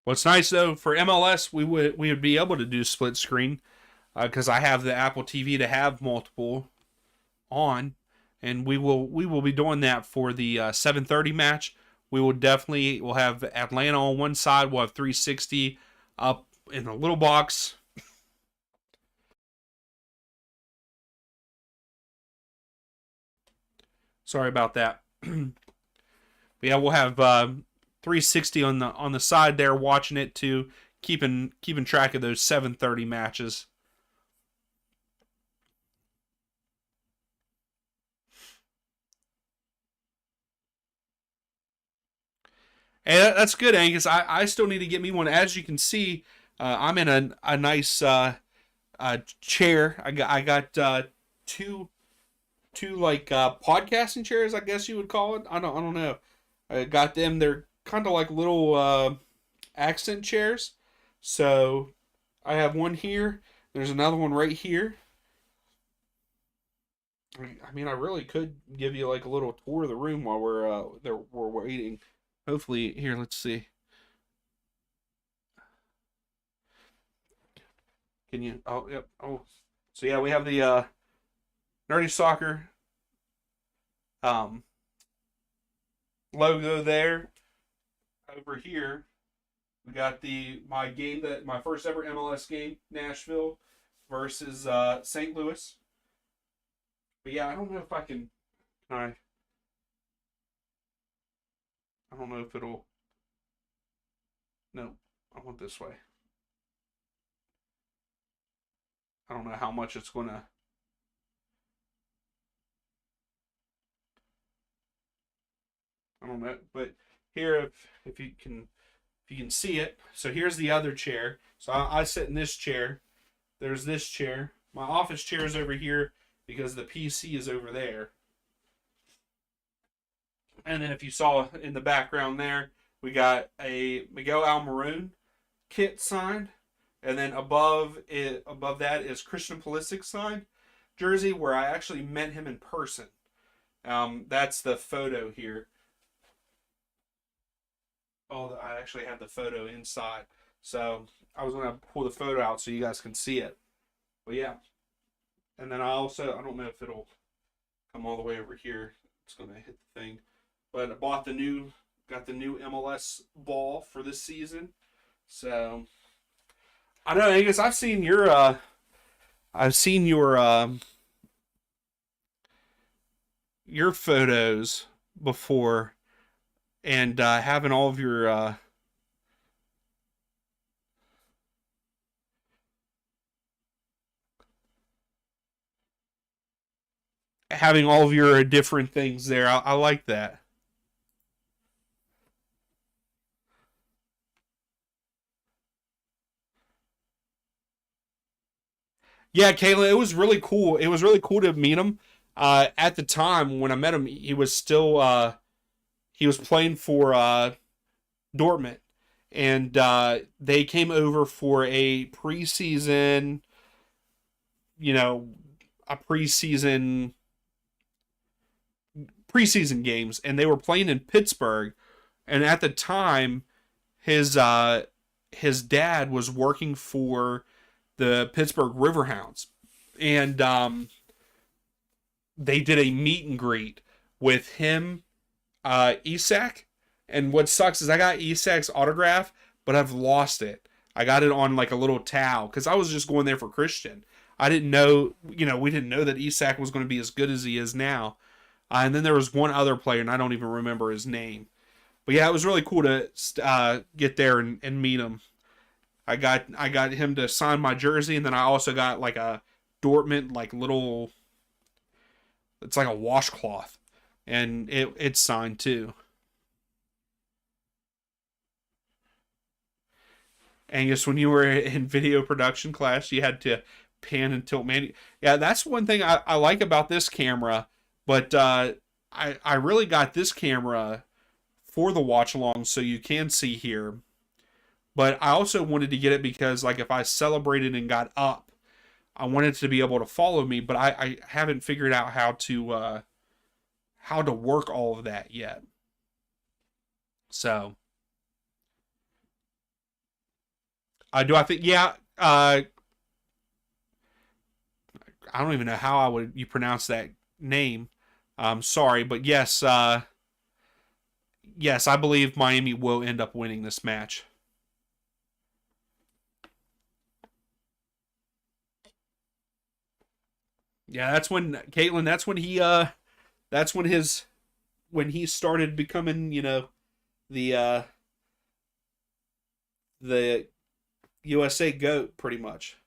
What's nice though for MLS, we would be able to do split screen because I have the Apple TV to have multiple on, and we will be doing that for the 7:30 match. We will definitely we'll have Atlanta on one side. We'll have 360 up in a little box. Sorry about that. But yeah, we'll have 360 on the side there, watching it too, keeping track of those 7:30 matches. And that's good, Angus. I still need to get me one. As you can see, I'm in a nice chair. I got two like podcasting chairs, I guess you would call it. I don't know. I got them. They're kind of like little accent chairs. So I have one here. There's another one right here. I mean, I really could give you like a little tour of the room while we're waiting. Hopefully, here. Let's see. Can you? Oh, yep. Oh, so yeah, we have the Nerdy Soccer um, logo there. Over here, we got my first ever MLS game, Nashville versus St. Louis. But yeah, I don't know if I can. I don't know if it'll. No, I want this way. I don't know how much it's gonna. I don't know, but here, if you can see it. So here's the other chair. So I sit in this chair. There's this chair. My office chair is over here because the PC is over there. And then if you saw in the background there, we got a Miguel Almiron kit signed, and then above that is Christian Pulisic signed jersey, where I actually met him in person. That's the photo here. Oh, I actually have the photo inside, so I was gonna pull the photo out so you guys can see it. But yeah, and then I don't know if it'll come all the way over here. It's gonna hit the thing, but I got the new MLS ball for this season. So I know, Angus. I've seen your photos before, and having all of your different things there. I like that. Yeah, Kayla, it was really cool. It was really cool to meet him. At the time when I met him, he was playing for Dortmund, and they came over for a preseason, you know, a preseason games, and they were playing in Pittsburgh. And at the time, his his dad was working for the Pittsburgh Riverhounds, and they did a meet and greet with him, Isak. And what sucks is I got Isak's autograph, but I've lost it. I got it on like a little towel because I was just going there for Christian. I didn't know, we didn't know that Isak was going to be as good as he is now. And then there was one other player, and I don't even remember his name. But yeah, it was really cool to get there and meet him. I got him to sign my jersey, and then I also got like a Dortmund like little. It's like a washcloth, and it's signed too. Angus, when you were in video production class, you had to pan and tilt. Man, yeah, that's one thing I like about this camera. But I really got this camera for the watch along, so you can see here. But I also wanted to get it because, like, if I celebrated and got up, I wanted to be able to follow me. But I haven't figured out how to work all of that yet. So, do I think? Yeah. I don't even know how you pronounce that name. Sorry, but yes, yes, I believe Miami will end up winning this match. Yeah, that's when Caitlin. That's when he. That's when he started becoming, the the USA GOAT, pretty much.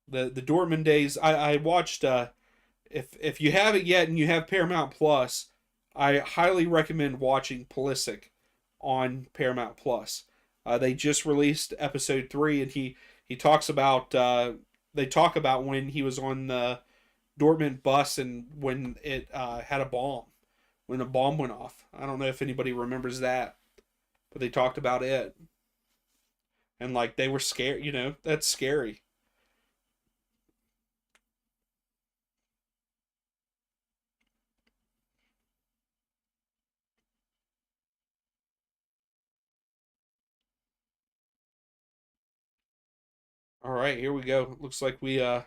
The Dortmund days. I watched. If you haven't yet and you have Paramount Plus, I highly recommend watching Pulisic on Paramount Plus. They just released episode 3, and he talks about they talk about when he was on the Dortmund bus and when it had a bomb, when a bomb went off. I don't know if anybody remembers that, but they talked about it, and like they were scared. That's scary. All right, here we go. Looks like we and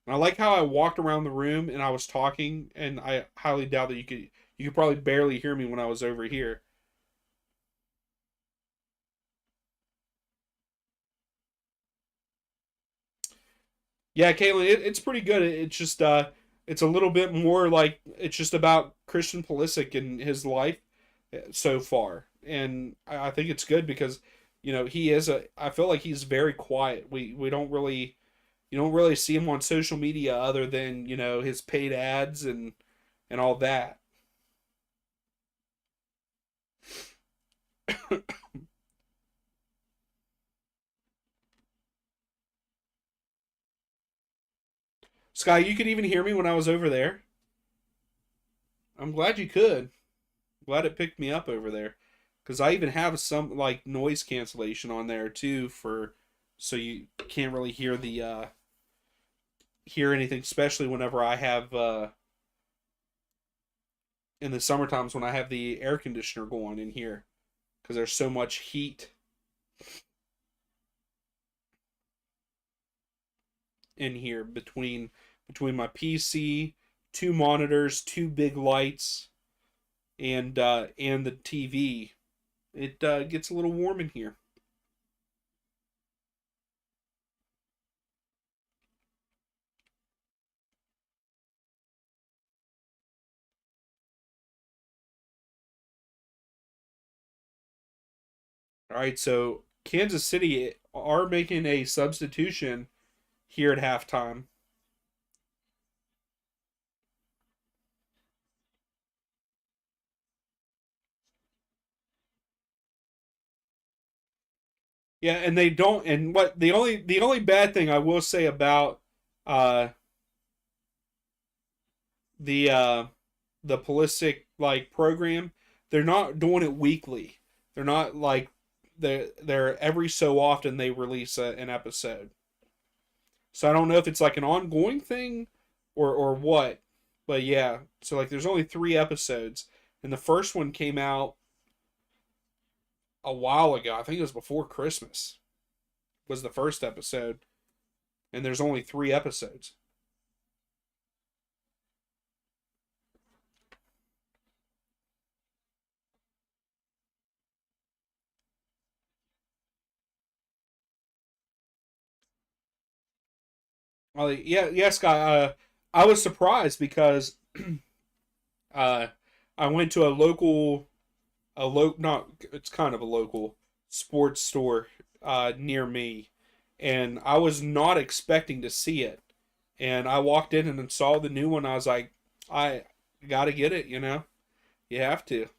I like how I walked around the room and I was talking, and I highly doubt that you could probably barely hear me when I was over here. Yeah, Caitlin, it's pretty good. It's just it's a little bit more like it's just about Christian Pulisic and his life so far, and I think it's good because he is a. I feel like he's very quiet. We don't really you don't really see him on social media other than his paid ads and all that. Sky, you could even hear me when I was over there. I'm glad you could. Glad it picked me up over there, because I even have some like noise cancellation on there too for so you can't really hear anything, especially whenever I have in the summer times when I have the air conditioner going in here because there's so much heat in here between my PC, two monitors, two big lights, and the TV. It gets a little warm in here. All right, so Kansas City are making a substitution here at halftime. Yeah, and they don't. And what the only bad thing I will say about uh the uh the Pulisic like program, they're not doing it weekly. They're not like they're every so often they release an episode. So I don't know if it's like an ongoing thing or what. But yeah, so like there's only 3 episodes, and the first one came out a while ago. I think it was before Christmas. Was the first episode, and there's only 3 episodes. Well, yeah, yes, guy. I was surprised because uh, I went to not it's kind of a local sports store near me, and I was not expecting to see it. And I walked in and saw the new one. I was like, I got to get it. You have to.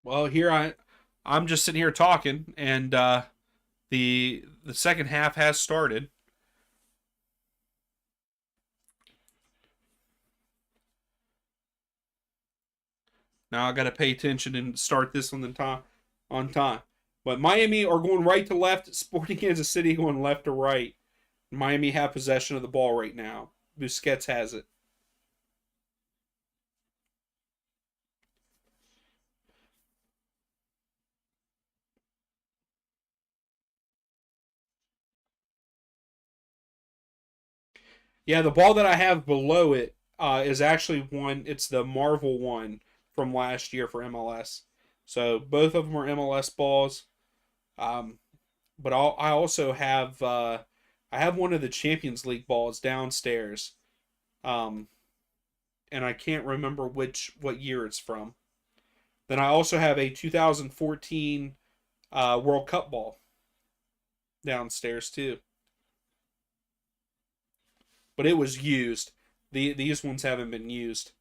Well, I'm just sitting here talking, and the second half has started. Now I got to pay attention and start this on the time on time. But Miami are going right to left. Sporting Kansas City going left to right. Miami have possession of the ball right now. Busquets has it. Yeah, the ball that I have below it is actually one. It's the Marvel one from last year for MLS. So both of them are MLS balls. Um, but I also have I have one of the Champions League balls downstairs. Um, and I can't remember what year it's from. Then I also have a 2014 World Cup ball downstairs too, but it was used. These ones haven't been used.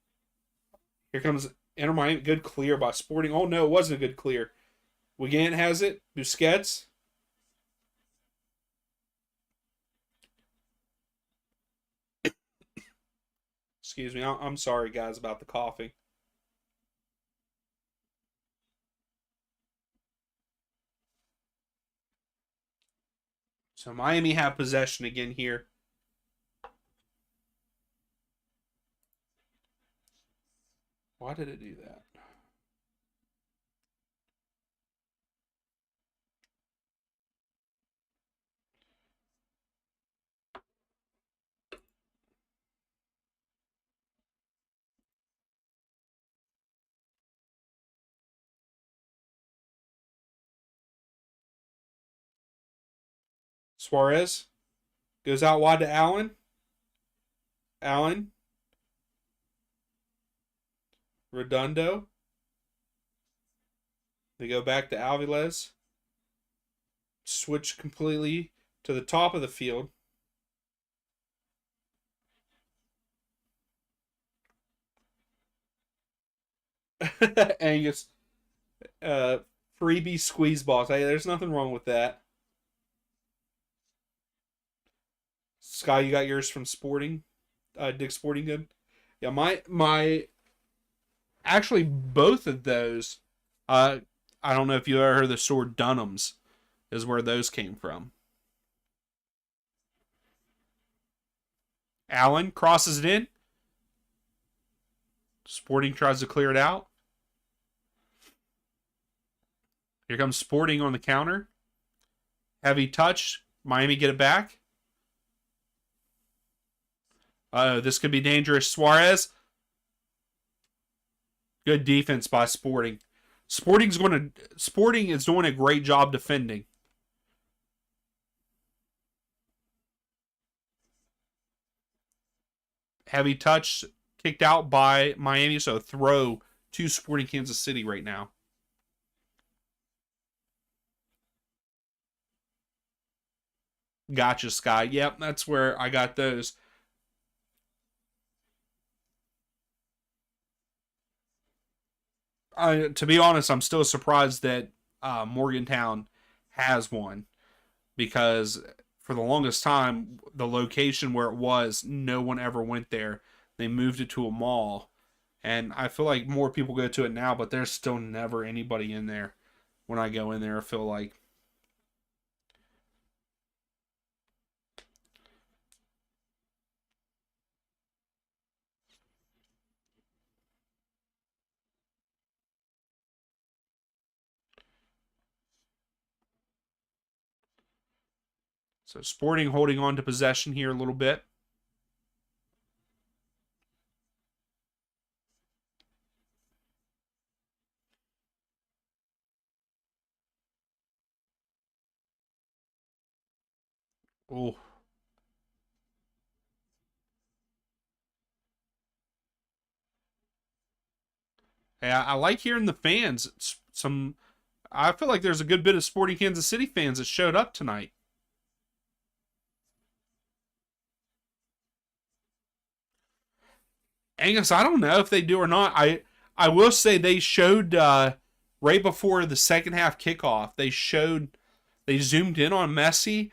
Here comes Inter Miami, good clear by Sporting. Oh no, it wasn't a good clear. Wigan has it. Busquets. Excuse me. I'm sorry, guys, about the coughing. So Miami have possession again here. Why did it do that? Suarez goes out wide to Allen. Allen. Redondo. They go back to Alvarez. Switch completely to the top of the field. Angus, uh, freebie squeeze balls. Hey, there's nothing wrong with that. Sky, you got yours from Sporting, Dick Sporting Good. Yeah, my actually both of those. Uh, I don't know if you ever heard the sword Dunhams is where those came from. Allen crosses it in. Sporting tries to clear it out. Here comes Sporting on the counter. Heavy touch. Miami get it back. This could be dangerous. Suarez. Good defense by Sporting. Sporting is doing a great job defending. Heavy touch kicked out by Miami, so throw to Sporting Kansas City right now. Gotcha, Sky. Yep, that's where I got those. To be honest, I'm still surprised that Morgantown has one because for the longest time, the location where it was, no one ever went there. They moved it to a mall. And I feel like more people go to it now, but there's still never anybody in there when I go in there. I feel like. So Sporting holding on to possession here a little bit. Oh, yeah, I like hearing the fans. Some, I feel like there's a good bit of Sporting Kansas City fans that showed up tonight. Angus, I don't know if they do or not. I will say they showed right before the second half kickoff. They zoomed in on Messi.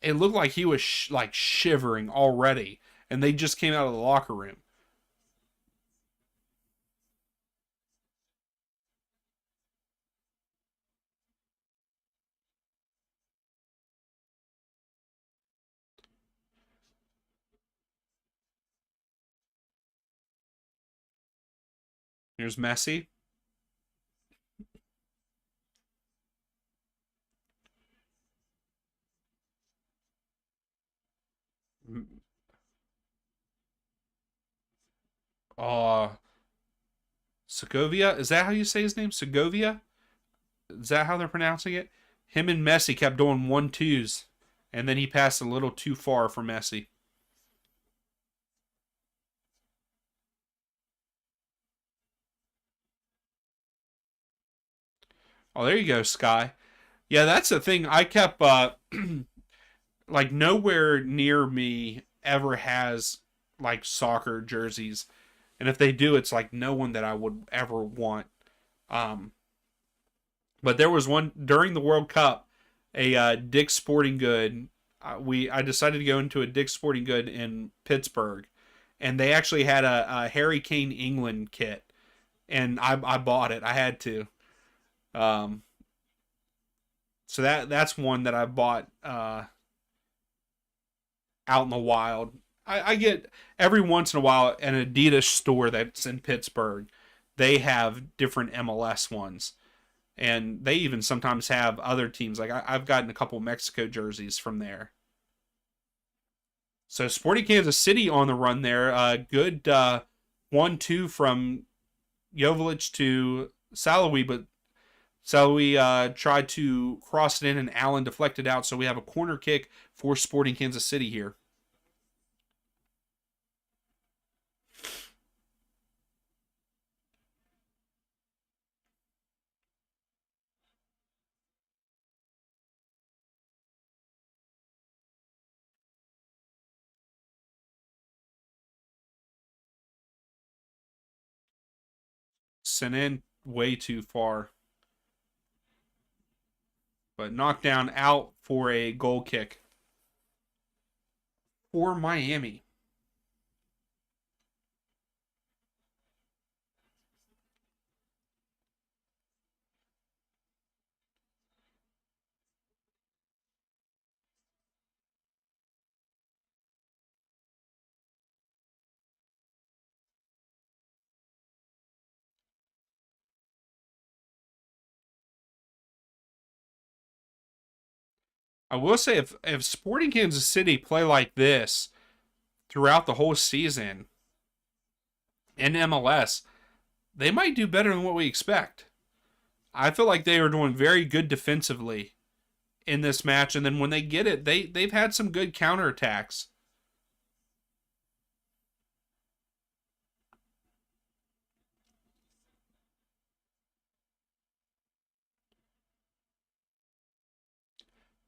It looked like he was like shivering already, and they just came out of the locker room. Here's Messi. Uh, Segovia. Is that how you say his name? Segovia? Is that how they're pronouncing it? Him and Messi kept doing 1-2s, and then he passed a little too far for Messi. Oh, there you go, Sky. Yeah, that's the thing. I kept like nowhere near me ever has like soccer jerseys, and if they do, it's like no one that I would ever want. Um, but there was one during the World Cup, a Dick's Sporting Good. I decided to go into a Dick's Sporting Good in Pittsburgh, and they actually had a Harry Kane England kit, and I bought it. I had to. Um, so that's one that I bought out in the wild. I get every once in a while an Adidas store that's in Pittsburgh. They have different MLS ones, and they even sometimes have other teams. Like I've gotten a couple Mexico jerseys from there. So Sporting Kansas City on the run there. Good 1-2 from Jovic to Salawi, but Salawi tried to cross it in and Allen deflected out. So we have a corner kick for Sporting Kansas City here. Sent in way too far, but knocked down out for a goal kick for Miami. I will say if Sporting Kansas City play like this throughout the whole season in MLS, they might do better than what we expect. I feel like they are doing very good defensively in this match, and then when they get it, they've had some good counterattacks.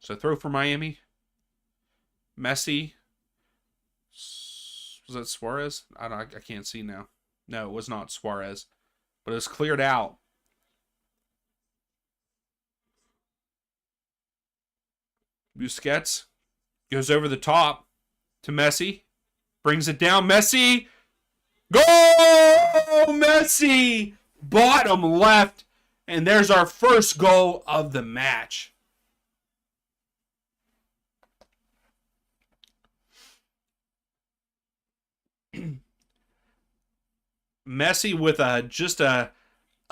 So throw for Miami. Messi. Was that Suarez? I can't see now. No, it was not Suarez, but it was cleared out. Busquets. Goes over the top to Messi. Brings it down. Messi. Goal! Messi! Bottom left. And there's our first goal of the match. Messi with just a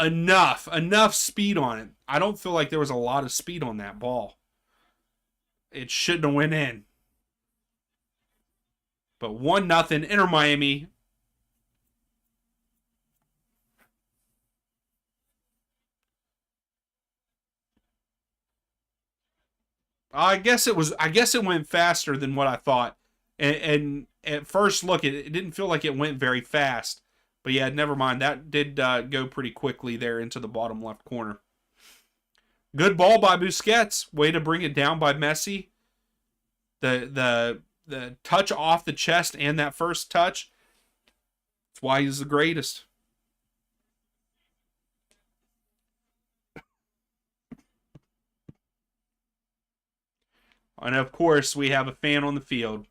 enough speed on it. I don't feel like there was a lot of speed on that ball. It shouldn't have went in. But 1-0 Inter Miami. I guess it went faster than what I thought. And at first look, it didn't feel like it went very fast. But yeah, never mind. That did go pretty quickly there into the bottom left corner. Good ball by Busquets. Way to bring it down by Messi. The touch off the chest and that first touch. That's why he's the greatest. And of course, we have a fan on the field.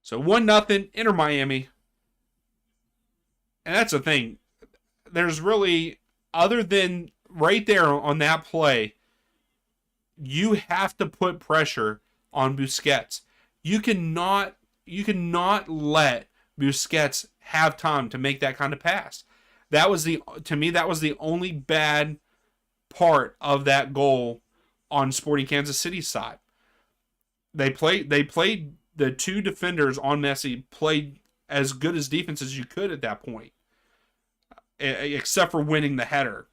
So 1-0 Inter Miami. And that's the thing. There's really, other than right there on that play, you have to put pressure on Busquets. You cannot you cannot let Busquets have time to make that kind of pass. That was the to me that was the only bad part of that goal on Sporting Kansas City's side. They played the two defenders on Messi played as good as defense as you could at that point, except for winning the header.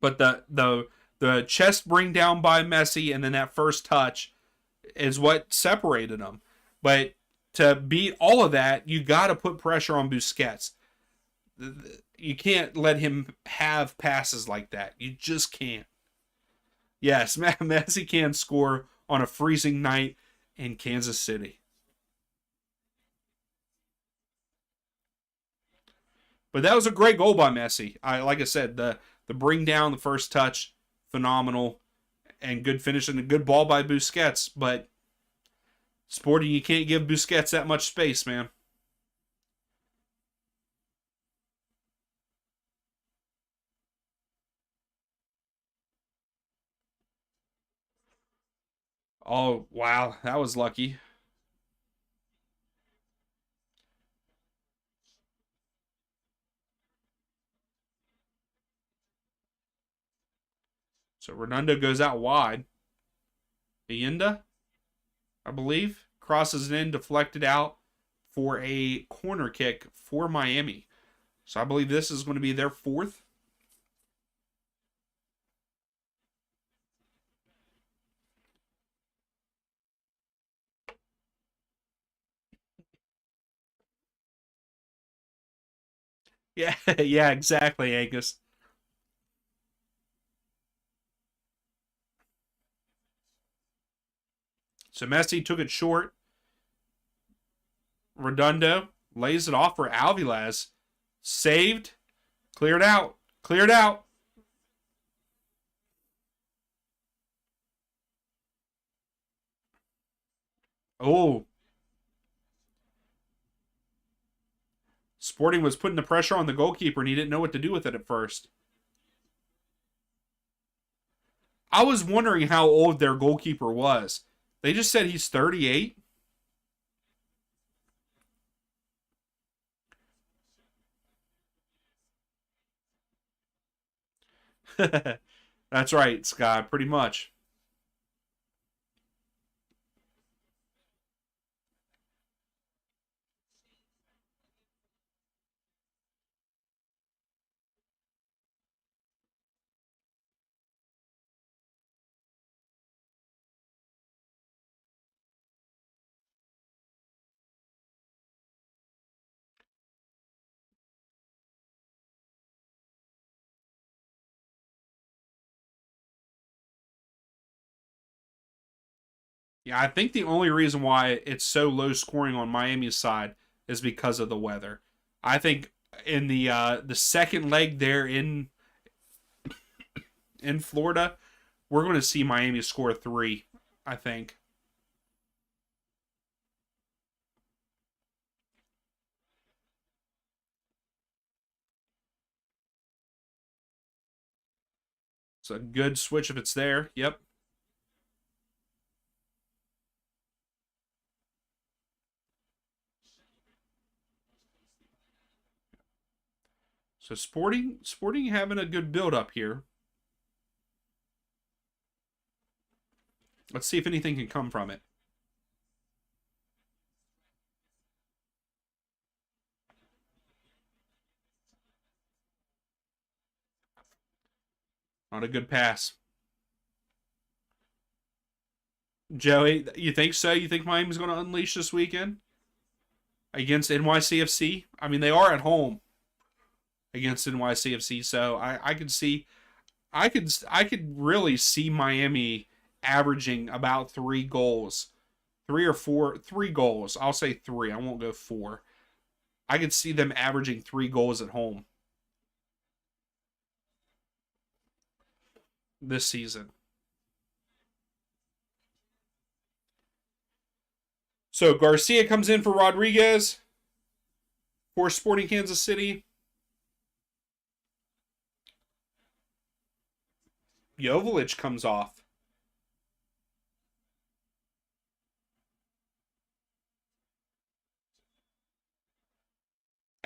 But the chest bring down by Messi and then that first touch is what separated them. But to beat all of that, you got to put pressure on Busquets. You can't let him have passes like that. You just can't. Yes, Messi can score on a freezing night in Kansas City. But that was a great goal by Messi. Like I said, the bring down, the first touch, phenomenal, and good finish and a good ball by Busquets. But Sporting, you can't give Busquets that much space, man. Oh wow, that was lucky. So Redondo goes out wide. Ayenda, I believe, crosses it in, deflected out for a corner kick for Miami. So I believe this is going to be their fourth. Yeah, yeah, exactly, Angus. So Messi took it short. Redondo lays it off for Alvilas. Saved. Cleared out. Cleared out. Oh, Sporting was putting the pressure on the goalkeeper and he didn't know what to do with it at first. I was wondering how old their goalkeeper was. They just said he's 38. That's right, Scott, pretty much. Yeah, I think the only reason why it's so low scoring on Miami's side is because of the weather. I think in the second leg there in Florida, we're going to see Miami score three. I think it's a good switch if it's there. Yep. So Sporting having a good build up here. Let's see if anything can come from it. Not a good pass. Joey, you think so? You think Miami's going to unleash this weekend against NYCFC? I mean, they are at home against NYCFC, so I could see I could really see Miami averaging about 3 goals, 3 or 4, 3 goals. I'll say three. I won't go four. I could see them averaging 3 goals at home this season. So Garcia comes in for Rodriguez for Sporting Kansas City. Joveljic comes off.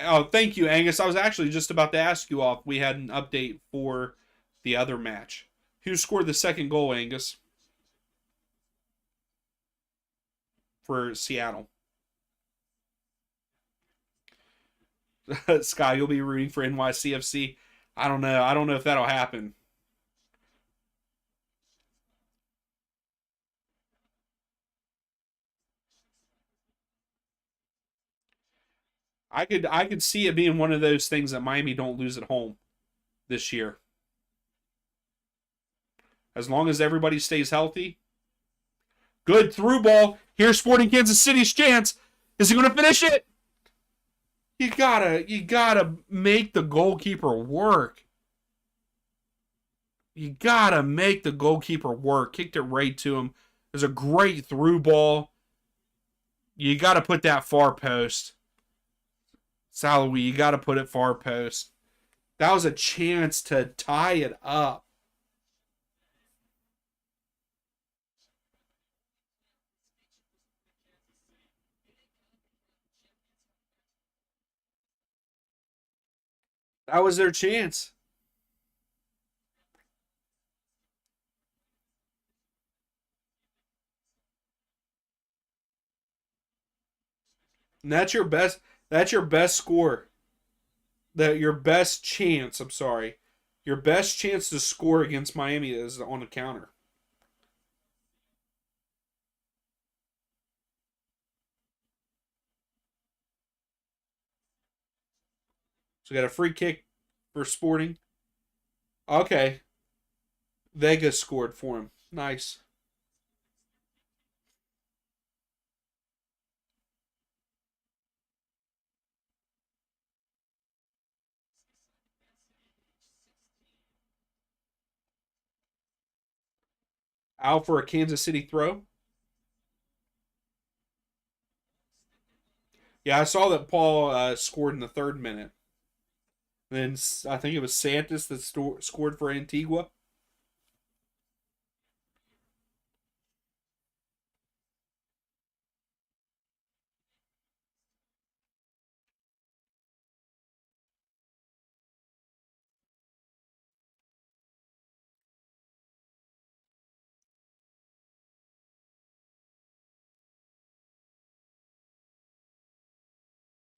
Oh, thank you, Angus. I was actually just about to ask you off. We had an update for the other match. Who scored the second goal, Angus, for Seattle? Sky, you'll be rooting for NYCFC. I don't know. I don't know if that'll happen. I could see it being one of those things that Miami don't lose at home this year. As long as everybody stays healthy. Good through ball. Here's Sporting Kansas City's chance. Is he going to finish it? You gotta make the goalkeeper work. You gotta make the goalkeeper work. Kicked it right to him. There's a great through ball. You gotta put that far post. Salawi, you gotta put it far post. That was a chance to tie it up. That was their chance. And that's your best score. That your best chance, I'm sorry. Your best chance to score against Miami is on a counter. So we got a free kick for Sporting. Okay. Vegas scored for him. Nice. Out for a Kansas City throw. Yeah, I saw that Paul scored in the third minute. Then I think it was Santos that scored for Antigua.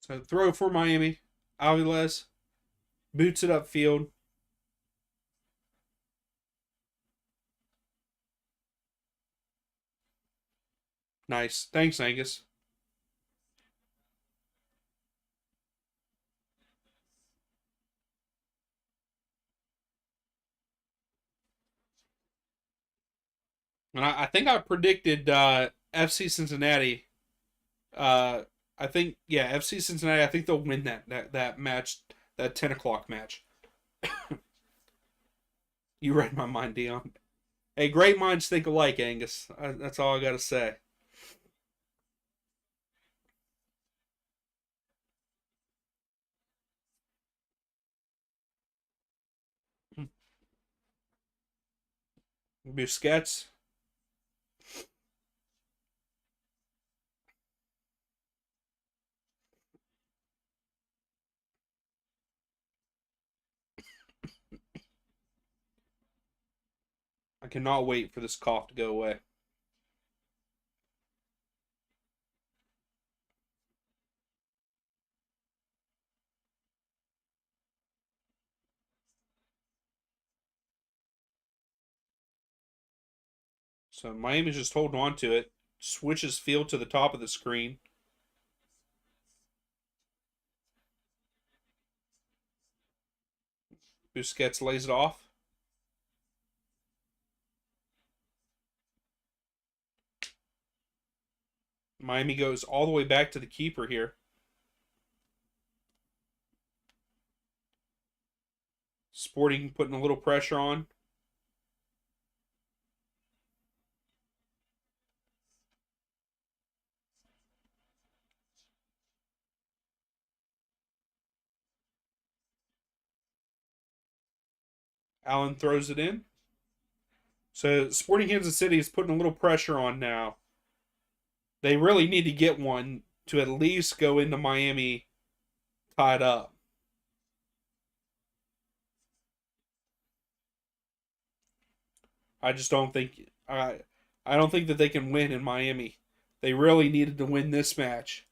So throw for Miami. Aviles boots it upfield. Nice. Thanks, Angus. And I think I predicted FC Cincinnati. Uh, I think yeah, FC Cincinnati. I think they'll win that match, that 10 o'clock match. You read my mind, Dion. Hey, great minds think alike, Angus. That's all I gotta say. Busquets. I cannot wait for this cough to go away. So Miami's just holding on to it. Switches field to the top of the screen. Busquets lays it off. Miami goes all the way back to the keeper here. Sporting putting a little pressure on. Allen throws it in. So Sporting Kansas City is putting a little pressure on now. They really need to get one to at least go into Miami tied up. I just don't think I don't think that they can win in Miami. They really needed to win this match.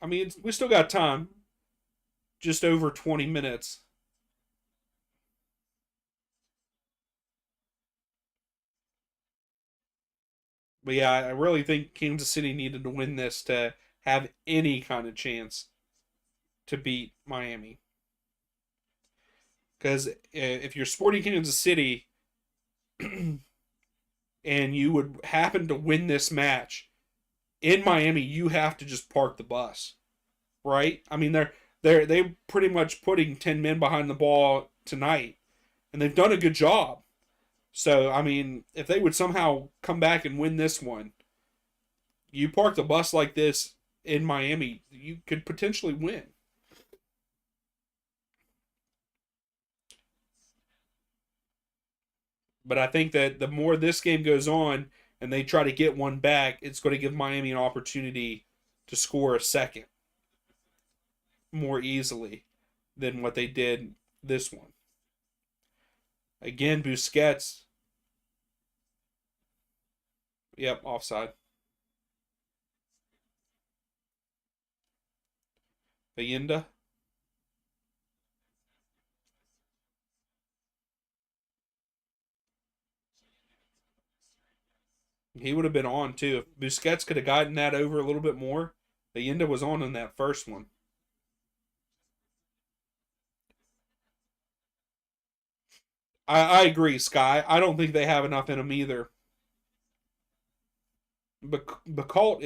I mean, we still got time. Just over 20 minutes. But yeah, I really think Kansas City needed to win this to have any kind of chance to beat Miami. Because if you're Sporting Kansas City and you would happen to win this match in Miami, you have to just park the bus, right? I mean, they pretty much putting 10 men behind the ball tonight, and they've done a good job. So I mean, if they would somehow come back and win this one, you park the bus like this in Miami, you could potentially win. But I think that the more this game goes on and they try to get one back, it's going to give Miami an opportunity to score a second more easily than what they did this one. Again, Busquets. Yep, offside. Bayinda. He would have been on too. If Busquets could have gotten that over a little bit more, Bayinda was on in that first one. I agree, Sky. I don't think they have enough in them either. But Picault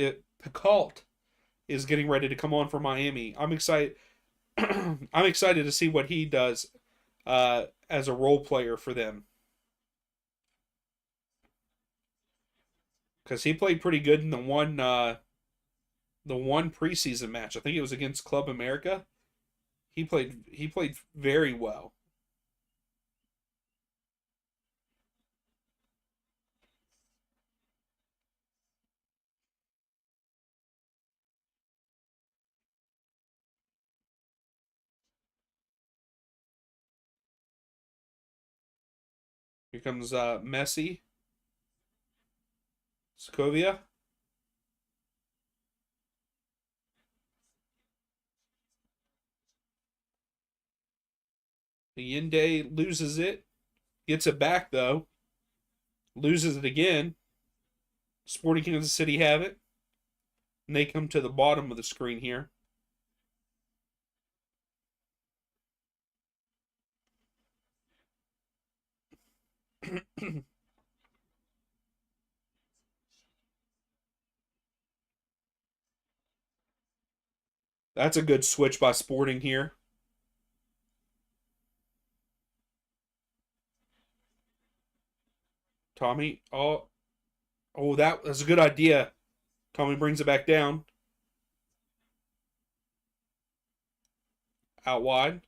is getting ready to come on for Miami. I'm excited. I'm excited to see what he does as a role player for them because he played pretty good in the one preseason match. I think it was against Club America. He played very well. Here comes Messi, Scovia. Yende loses it, gets it back though, loses it again. Sporting Kansas City have it, and they come to the bottom of the screen here. That's a good switch by Sporting here. Tommy. Oh, that's a good idea. Tommy brings it back down. Out wide.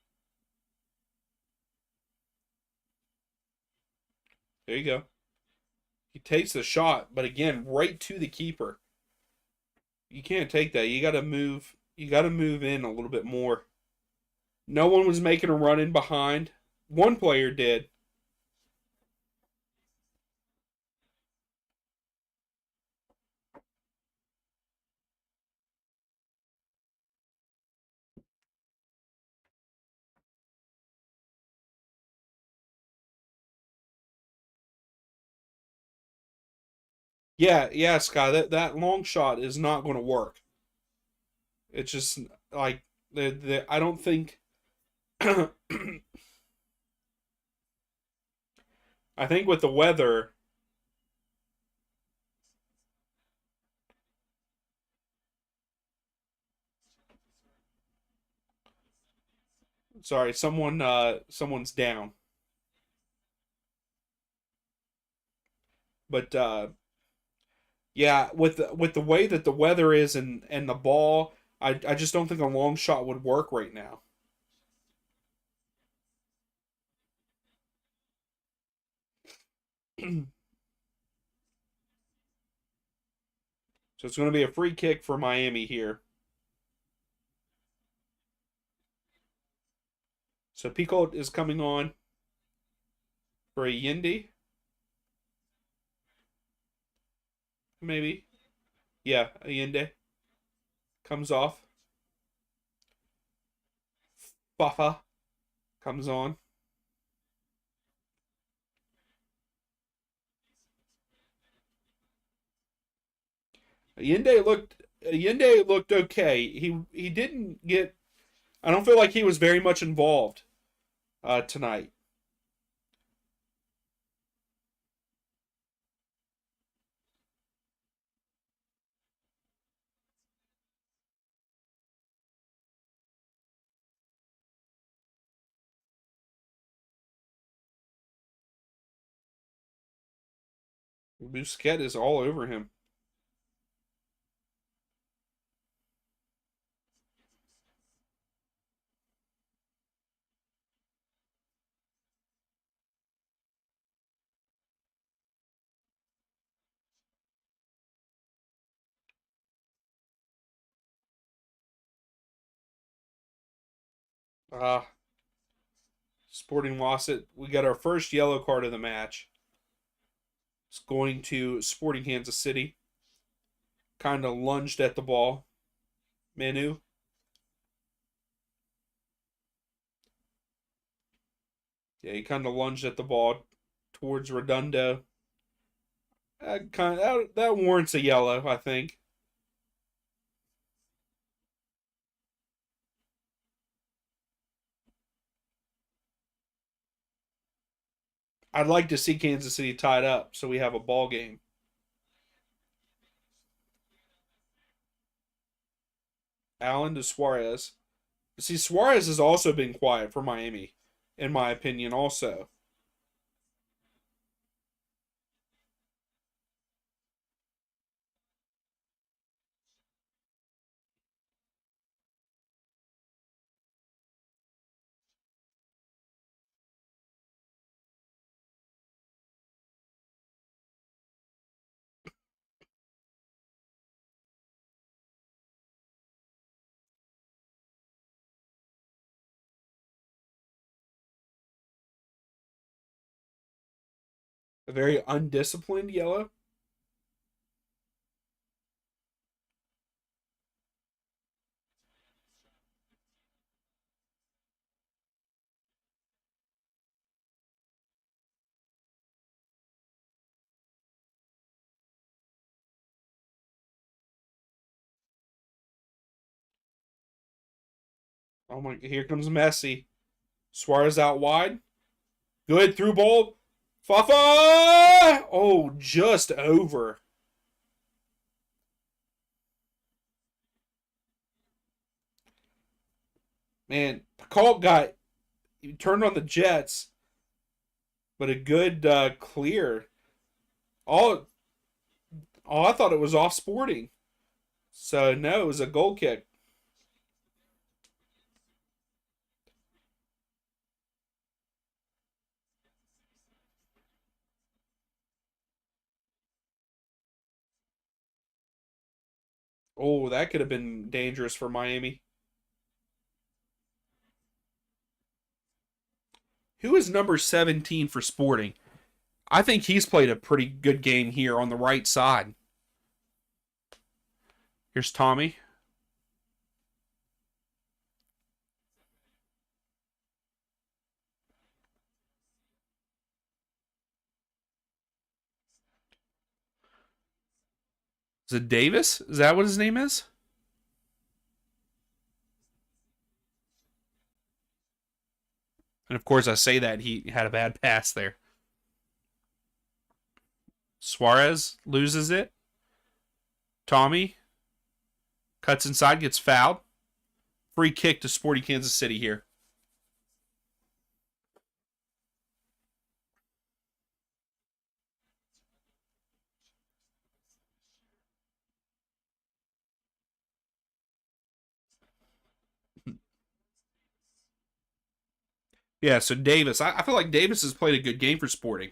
There you go. He takes the shot, but again, right to the keeper. You can't take that. You got to move. You got to move in a little bit more. No one was making a run in behind. One player did. Yeah, yeah, Sky. That long shot is not going to work. It's just like I don't think. I think with the weather, sorry, someone's down. But yeah, with the way that the weather is and the ball, I just don't think a long shot would work right now. So it's going to be a free kick for Miami here. So Pico is coming on for a Yindi, maybe. Yeah, a Yinde comes off. Buffa comes on. Yende looked okay. He didn't get. I don't feel like he was very much involved tonight. Busquets is all over him. Uh, Sporting lost it. We got our first yellow card of the match. It's going to Sporting Kansas City. Kind of lunged at the ball. Manu. Yeah, he kind of lunged at the ball towards Redondo. That warrants a yellow, I think. I'd like to see Kansas City tied up so we have a ball game. Allen to Suarez. See, Suarez has also been quiet for Miami, in my opinion, also. A very undisciplined yellow. Oh my, here comes Messi. Suarez out wide. Good through ball. Fafa! Oh, just over. Man, Colt got he turned on the Jets, but a good clear. Oh, oh, I thought it was off Sporting. So no, it was a goal kick. Oh, that could have been dangerous for Miami. Who is number 17 for Sporting? I think he's played a pretty good game here on the right side. Here's Tommy. Is it Davis? Is that what his name is? And of course, I say that he had a bad pass there. Suarez loses it. Tommy cuts inside, gets fouled. Free kick to Sporting Kansas City here. Yeah, so Davis. I feel like Davis has played a good game for Sporting.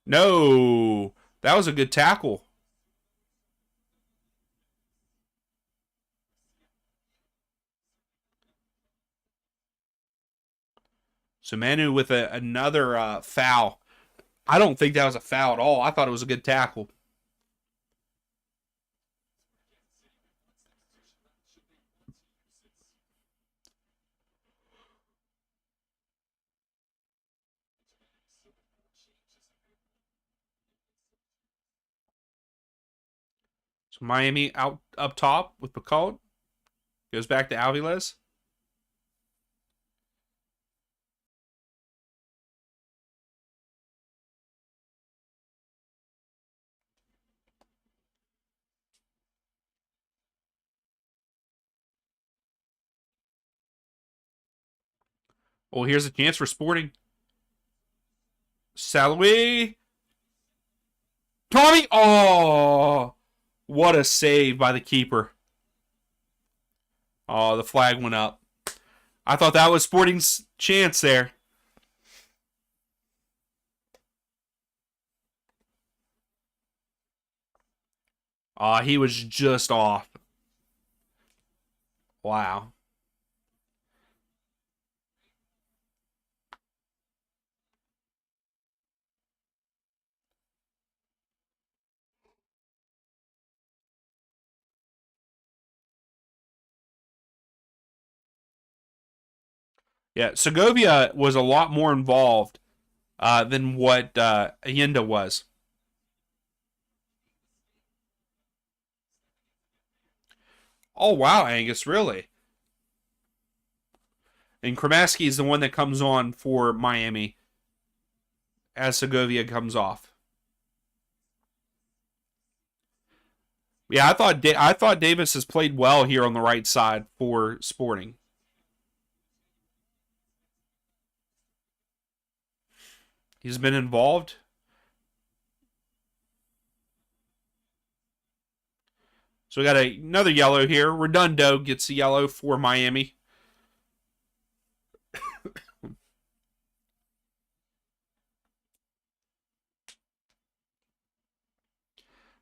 No, that was a good tackle. So Manu with another foul. I don't think that was a foul at all. I thought it was a good tackle. So Miami out up top with Picard. Goes back to Alvarez. Well, here's a chance for Sporting. Salaway. Tommy. Oh, what a save by the keeper. Oh, the flag went up. I thought that was Sporting's chance there. He was just off. Wow. Yeah, Segovia was a lot more involved than what Allende was. Oh, wow, Angus, really? And Kramaski is the one that comes on for Miami as Segovia comes off. Yeah, I thought Davis has played well here on the right side for Sporting. He's been involved. So we got another yellow here. Redondo gets a yellow for Miami.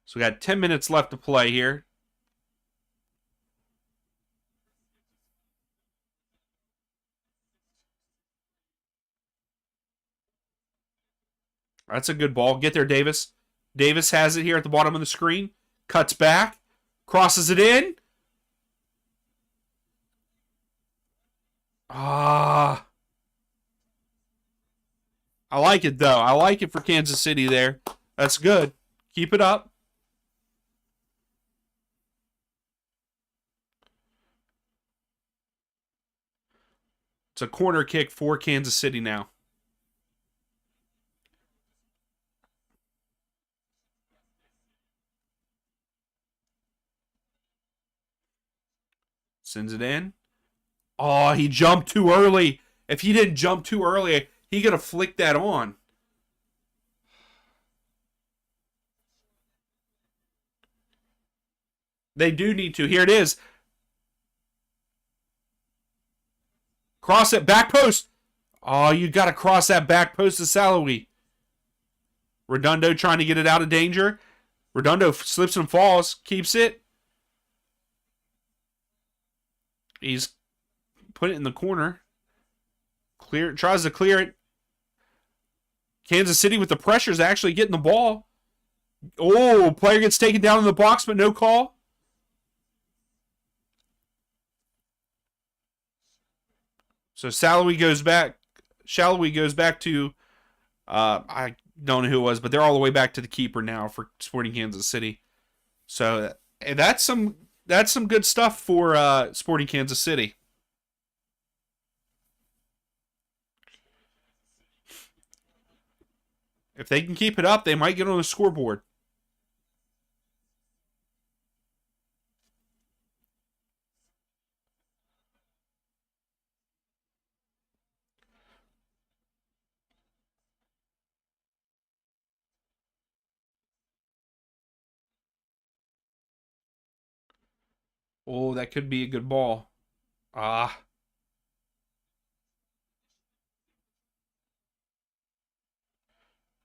So we got 10 minutes left to play here. That's a good ball. Get there, Davis. Davis has it here at the bottom of the screen. Cuts back. Crosses it in. Ah. I like it, though. I like it for Kansas City there. That's good. Keep it up. It's a corner kick for Kansas City now. Sends it in. Oh, he jumped too early. If he didn't jump too early, he could have flicked that on. They do need to. Here it is. Cross it. Back post. Oh, you got to cross that back post to Salawi. Redondo trying to get it out of danger. Redondo slips and falls. Keeps it. He's put it in the corner. Tries to clear it. Kansas City with the pressure is actually getting the ball. Oh, player gets taken down in the box, but no call. So Salawi goes back. Shallowy goes back to I don't know who it was, but they're all the way back to the keeper now for Sporting Kansas City. So that's some good stuff for Sporting Kansas City. If they can keep it up, they might get on the scoreboard. Oh, that could be a good ball. Ah,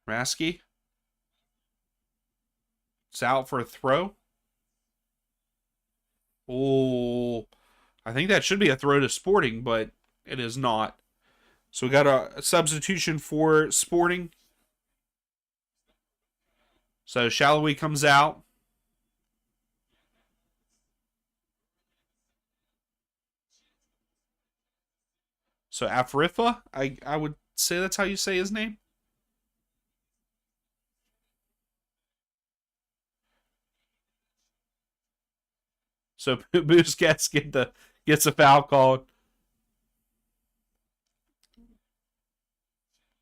Rasky. It's out for a throw. Oh, I think that should be a throw to Sporting, but it is not. So we got a substitution for Sporting. So Shallowy comes out. So Afrifa, I would say that's how you say his name. So Busquets gets a foul called.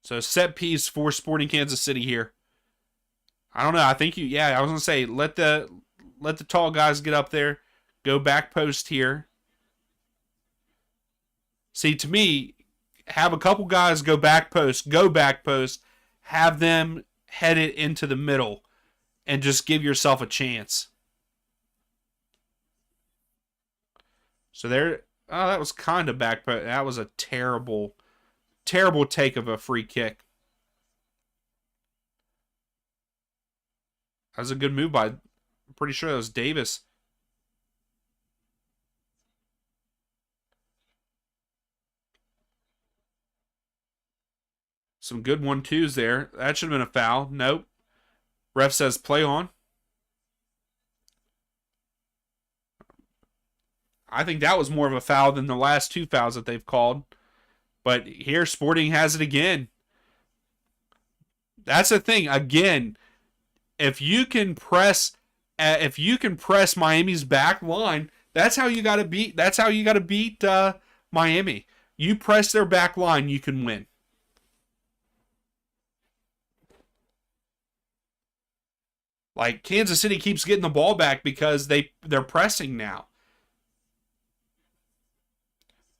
So set piece for Sporting Kansas City here. I don't know. I think I was gonna say let the tall guys get up there. Go back post here. See, to me, have a couple guys go back post, have them head it into the middle, and just give yourself a chance. So there, oh, that was kind of back post. That was a terrible, terrible take of a free kick. That was a good move by, I'm pretty sure that was Davis. Some good 1-2s there. That should have been a foul. Nope. Ref says play on. I think that was more of a foul than the last two fouls that they've called. But here, Sporting has it again. That's the thing. Again, if you can press Miami's back line, that's how you got to beat. That's how you got to beat Miami. You press their back line, you can win. Like Kansas City keeps getting the ball back because they're pressing now.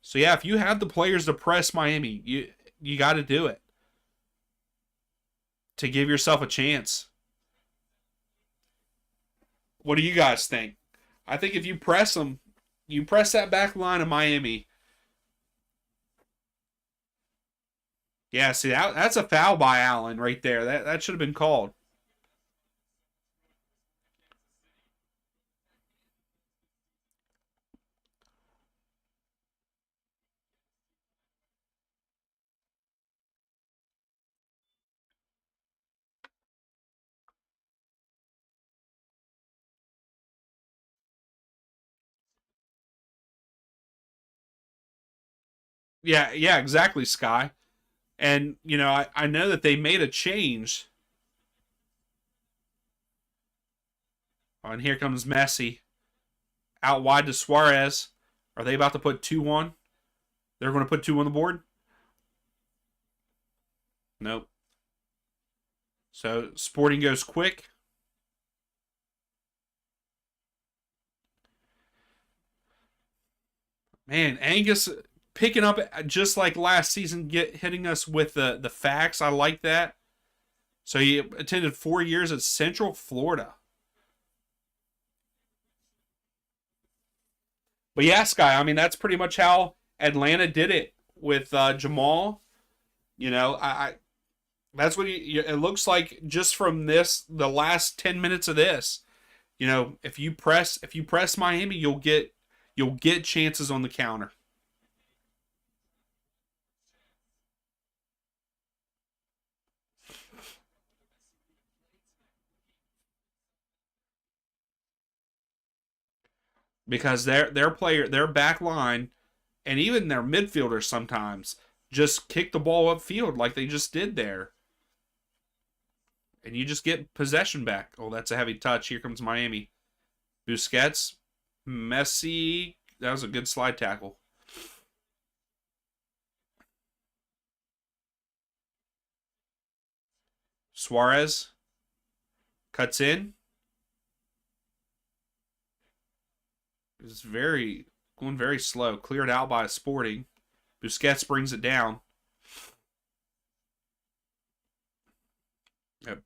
So yeah, if you have the players to press Miami, you got to do it to give yourself a chance. What do you guys think? I think if you press them, you press that back line of Miami. Yeah, see that's a foul by Allen right there. That should have been called. Yeah, yeah, exactly, Sky. And I know that they made a change. Oh, and here comes Messi out wide to Suarez. Are they about to put 2-1? They're going to put 2 on the board? Nope. So Sporting goes quick. Man, Angus picking up just like last season, hitting us with the facts. I like that. So he attended 4 years at Central Florida. But yeah, Sky, I mean, that's pretty much how Atlanta did it with Jamal. I that's what it looks like just from the last 10 minutes of this. If you press Miami, you'll get chances on the counter. Because their back line and even their midfielders sometimes just kick the ball upfield like they just did there, and you just get possession back. Oh, that's a heavy touch. Here comes Miami. Busquets, Messi. That was a good slide tackle. Suarez cuts in. It's going very slow. Cleared out by a Sporting. Busquets brings it down. Yep.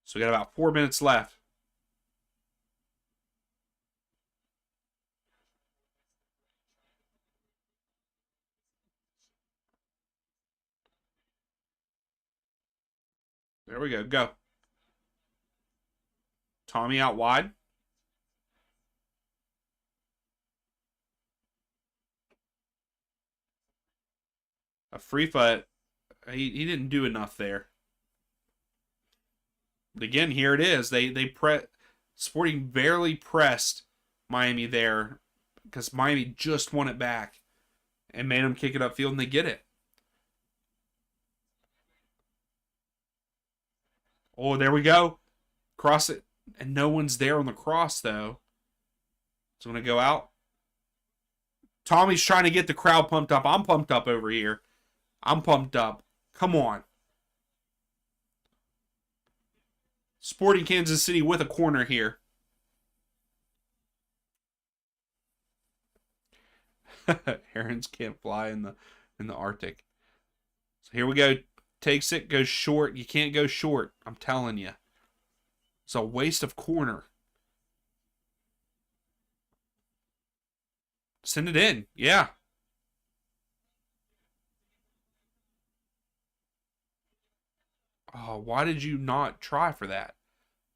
So we got about 4 minutes left. There we go. Go. Tommy out wide. A free foot. He didn't do enough there. But again, here it is. Sporting barely pressed Miami there because Miami just won it back and made them kick it upfield, and they get it. Oh, there we go. Cross it, and no one's there on the cross though. So I'm gonna go out. Tommy's trying to get the crowd pumped up. I'm pumped up over here. I'm pumped up. Come on. Sporting Kansas City with a corner here. Herons can't fly in the Arctic. So here we go. Takes it, goes short. You can't go short. I'm telling you. It's a waste of corner. Send it in. Yeah. Oh, why did you not try for that?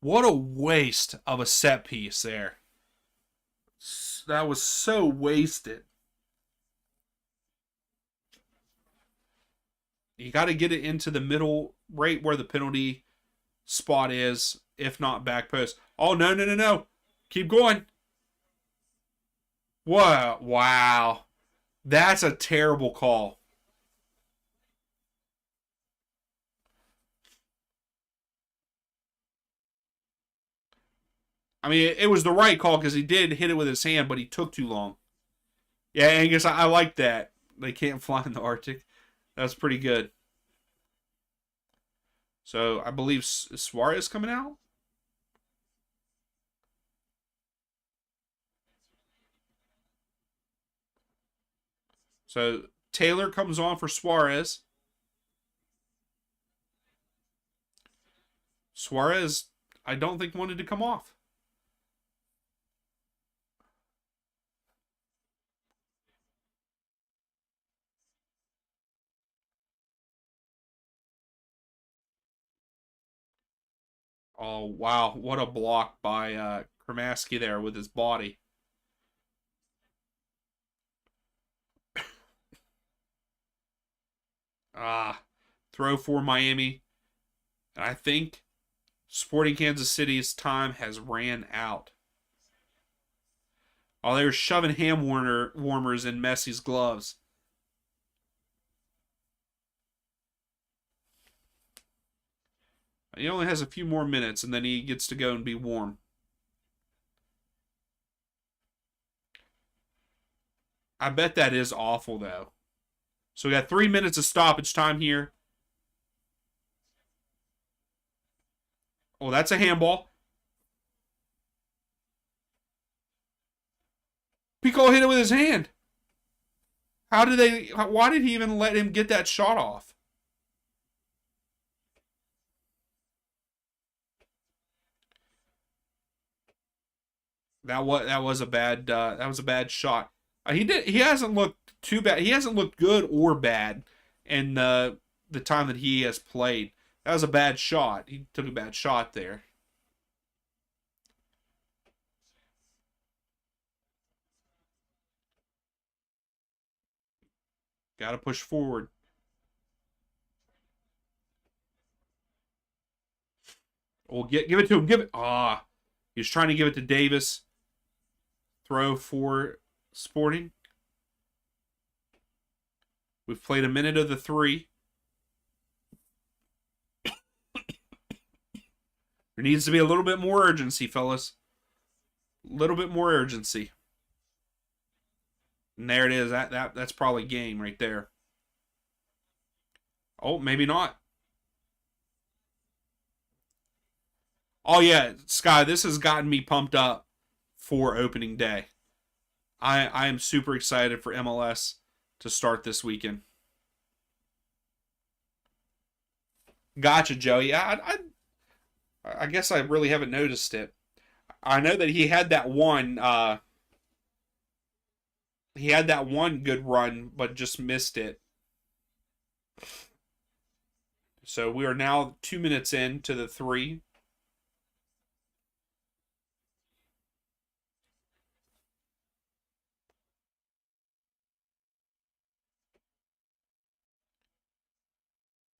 What a waste of a set piece there. That was so wasted. You got to get it into the middle, right where the penalty spot is, if not back post. Oh, no, no, no, no. Keep going. Wow. Wow. That's a terrible call. I mean, it was the right call because he did hit it with his hand, but he took too long. Yeah, Angus, I like that. They can't fly in the Arctic. That's pretty good. So I believe Suarez coming out. So Taylor comes on for Suarez. Suarez, I don't think wanted to come off. Oh wow, what a block by Kramaski there with his body. Ah, throw for Miami. And I think Sporting Kansas City's time has ran out. Oh, they were shoving warmers in Messi's gloves. He only has a few more minutes, and then he gets to go and be warm. I bet that is awful, though. So we got 3 minutes of stoppage time here. Oh, that's a handball. Pico hit it with his hand. How did they? Why did he even let him get that shot off? That was a bad shot. He hasn't looked too bad. He hasn't looked good or bad in the time that he has played. That was a bad shot. He took a bad shot there. Got to push forward. Well, give it to him. Give it. He's trying to give it to Davis. Throw for Sporting. We've played a minute of the 3. There needs to be a little bit more urgency, fellas. A little bit more urgency. And there it is. That's probably game right there. Oh, maybe not. Oh yeah, Sky, this has gotten me pumped up for opening day. I am super excited for MLS to start this weekend. Gotcha, Joey. I guess I really haven't noticed it. I know that he had that one. He had that one good run, but just missed it. So we are now 2 minutes into the 3.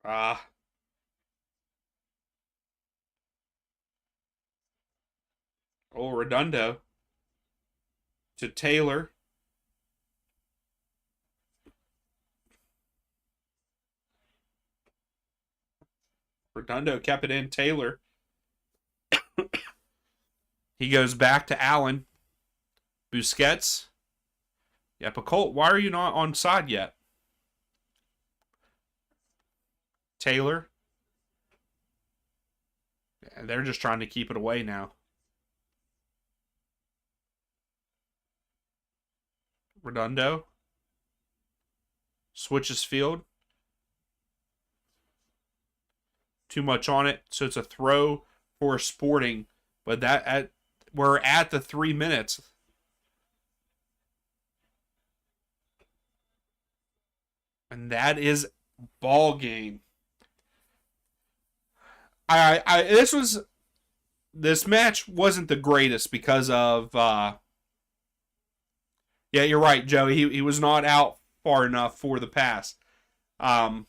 Ah, oh, Redondo to Taylor. Redondo kept it in. Taylor. He goes back to Allen. Busquets. Yeah, but Colt, why are you not on side yet? Taylor. And they're just trying to keep it away now. Redondo. Switches field. Too much on it. So it's a throw for Sporting. But we're at the 3 minutes. And that is ball game. This match wasn't the greatest because of yeah, you're right, Joey. He was not out far enough for the pass. Um,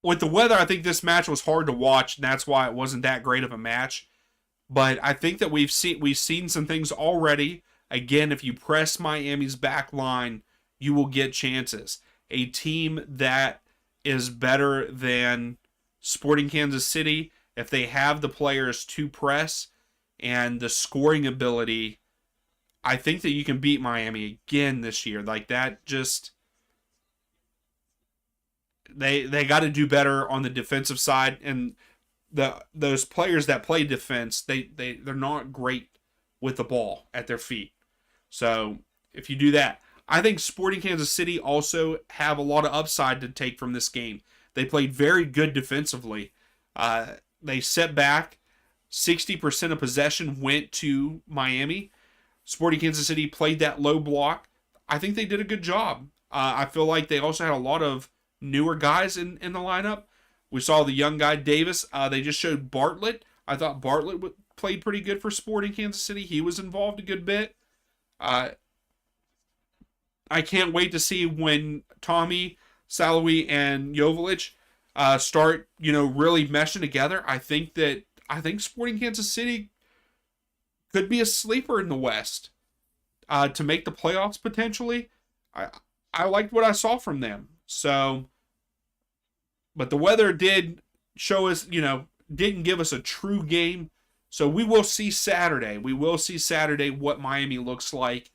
with the weather, I think this match was hard to watch, and that's why it wasn't that great of a match. But I think that we've seen some things already. Again, if you press Miami's back line, you will get chances. A team that is better than Sporting Kansas City, if they have the players to press and the scoring ability, I think that you can beat Miami again this year. Like that, just they got to do better on the defensive side, and those players that play defense, they're not great with the ball at their feet. So if you do that, I think Sporting Kansas City also have a lot of upside to take from this game. They played very good defensively. They set back. 60% of possession went to Miami. Sporting Kansas City played that low block. I think they did a good job. I feel like they also had a lot of newer guys in the lineup. We saw the young guy Davis. They just showed Bartlett. I thought Bartlett played pretty good for Sporting Kansas City. He was involved a good bit. I can't wait to see when Tommy, Salawi, and Joveljic start, really meshing together. I think Sporting Kansas City could be a sleeper in the West to make the playoffs potentially. I liked what I saw from them. So, but the weather did show us, didn't give us a true game. So we will see Saturday. We will see Saturday what Miami looks like.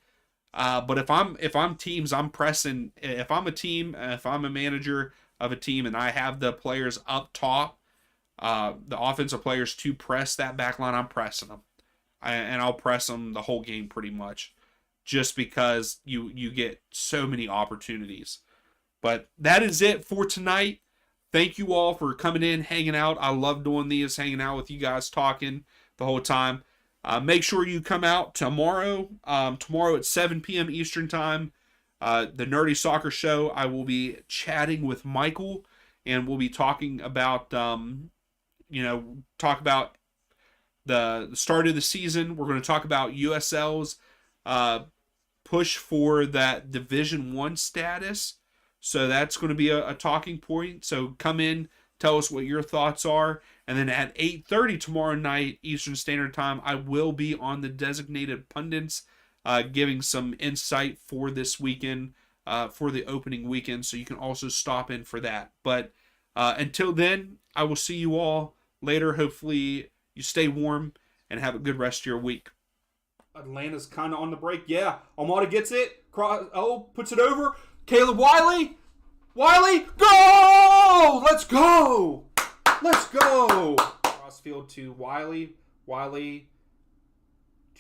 But if I'm teams, I'm pressing. If I'm a team, if I'm a manager of a team, and I have the players up top, the offensive players to press that back line, I'm pressing them, and I'll press them the whole game pretty much, just because you get so many opportunities. But that is it for tonight. Thank you all for coming in, hanging out. I love doing these, hanging out with you guys, talking the whole time. Make sure you come out tomorrow. Tomorrow at 7 p.m. Eastern Time. The Nerdy Soccer Show. I will be chatting with Michael, and we'll be talking about, talk about the start of the season. We're going to talk about USL's push for that Division 1 status. So that's going to be a talking point. So come in, tell us what your thoughts are. And then at 8:30 tomorrow night, Eastern Standard Time, I will be on the Designated Pundits, giving some insight for this weekend, for the opening weekend. So you can also stop in for that. But until then, I will see you all later. Hopefully you stay warm and have a good rest of your week. Atlanta's kind of on the break. Yeah, Almada gets it. Puts it over. Caleb Wiley, go! Let's go! Crossfield to Wiley to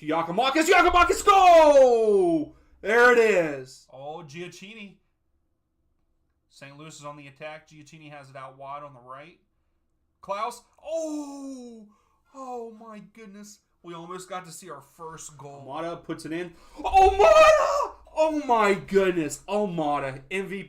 Yakimakis, go! There it is. Oh, Giacchini. St. Louis is on the attack. Giacchini has it out wide on the right. Klaus, oh my goodness. We almost got to see our first goal. Almada puts it in. Almada! Oh my goodness. Almada, MVP.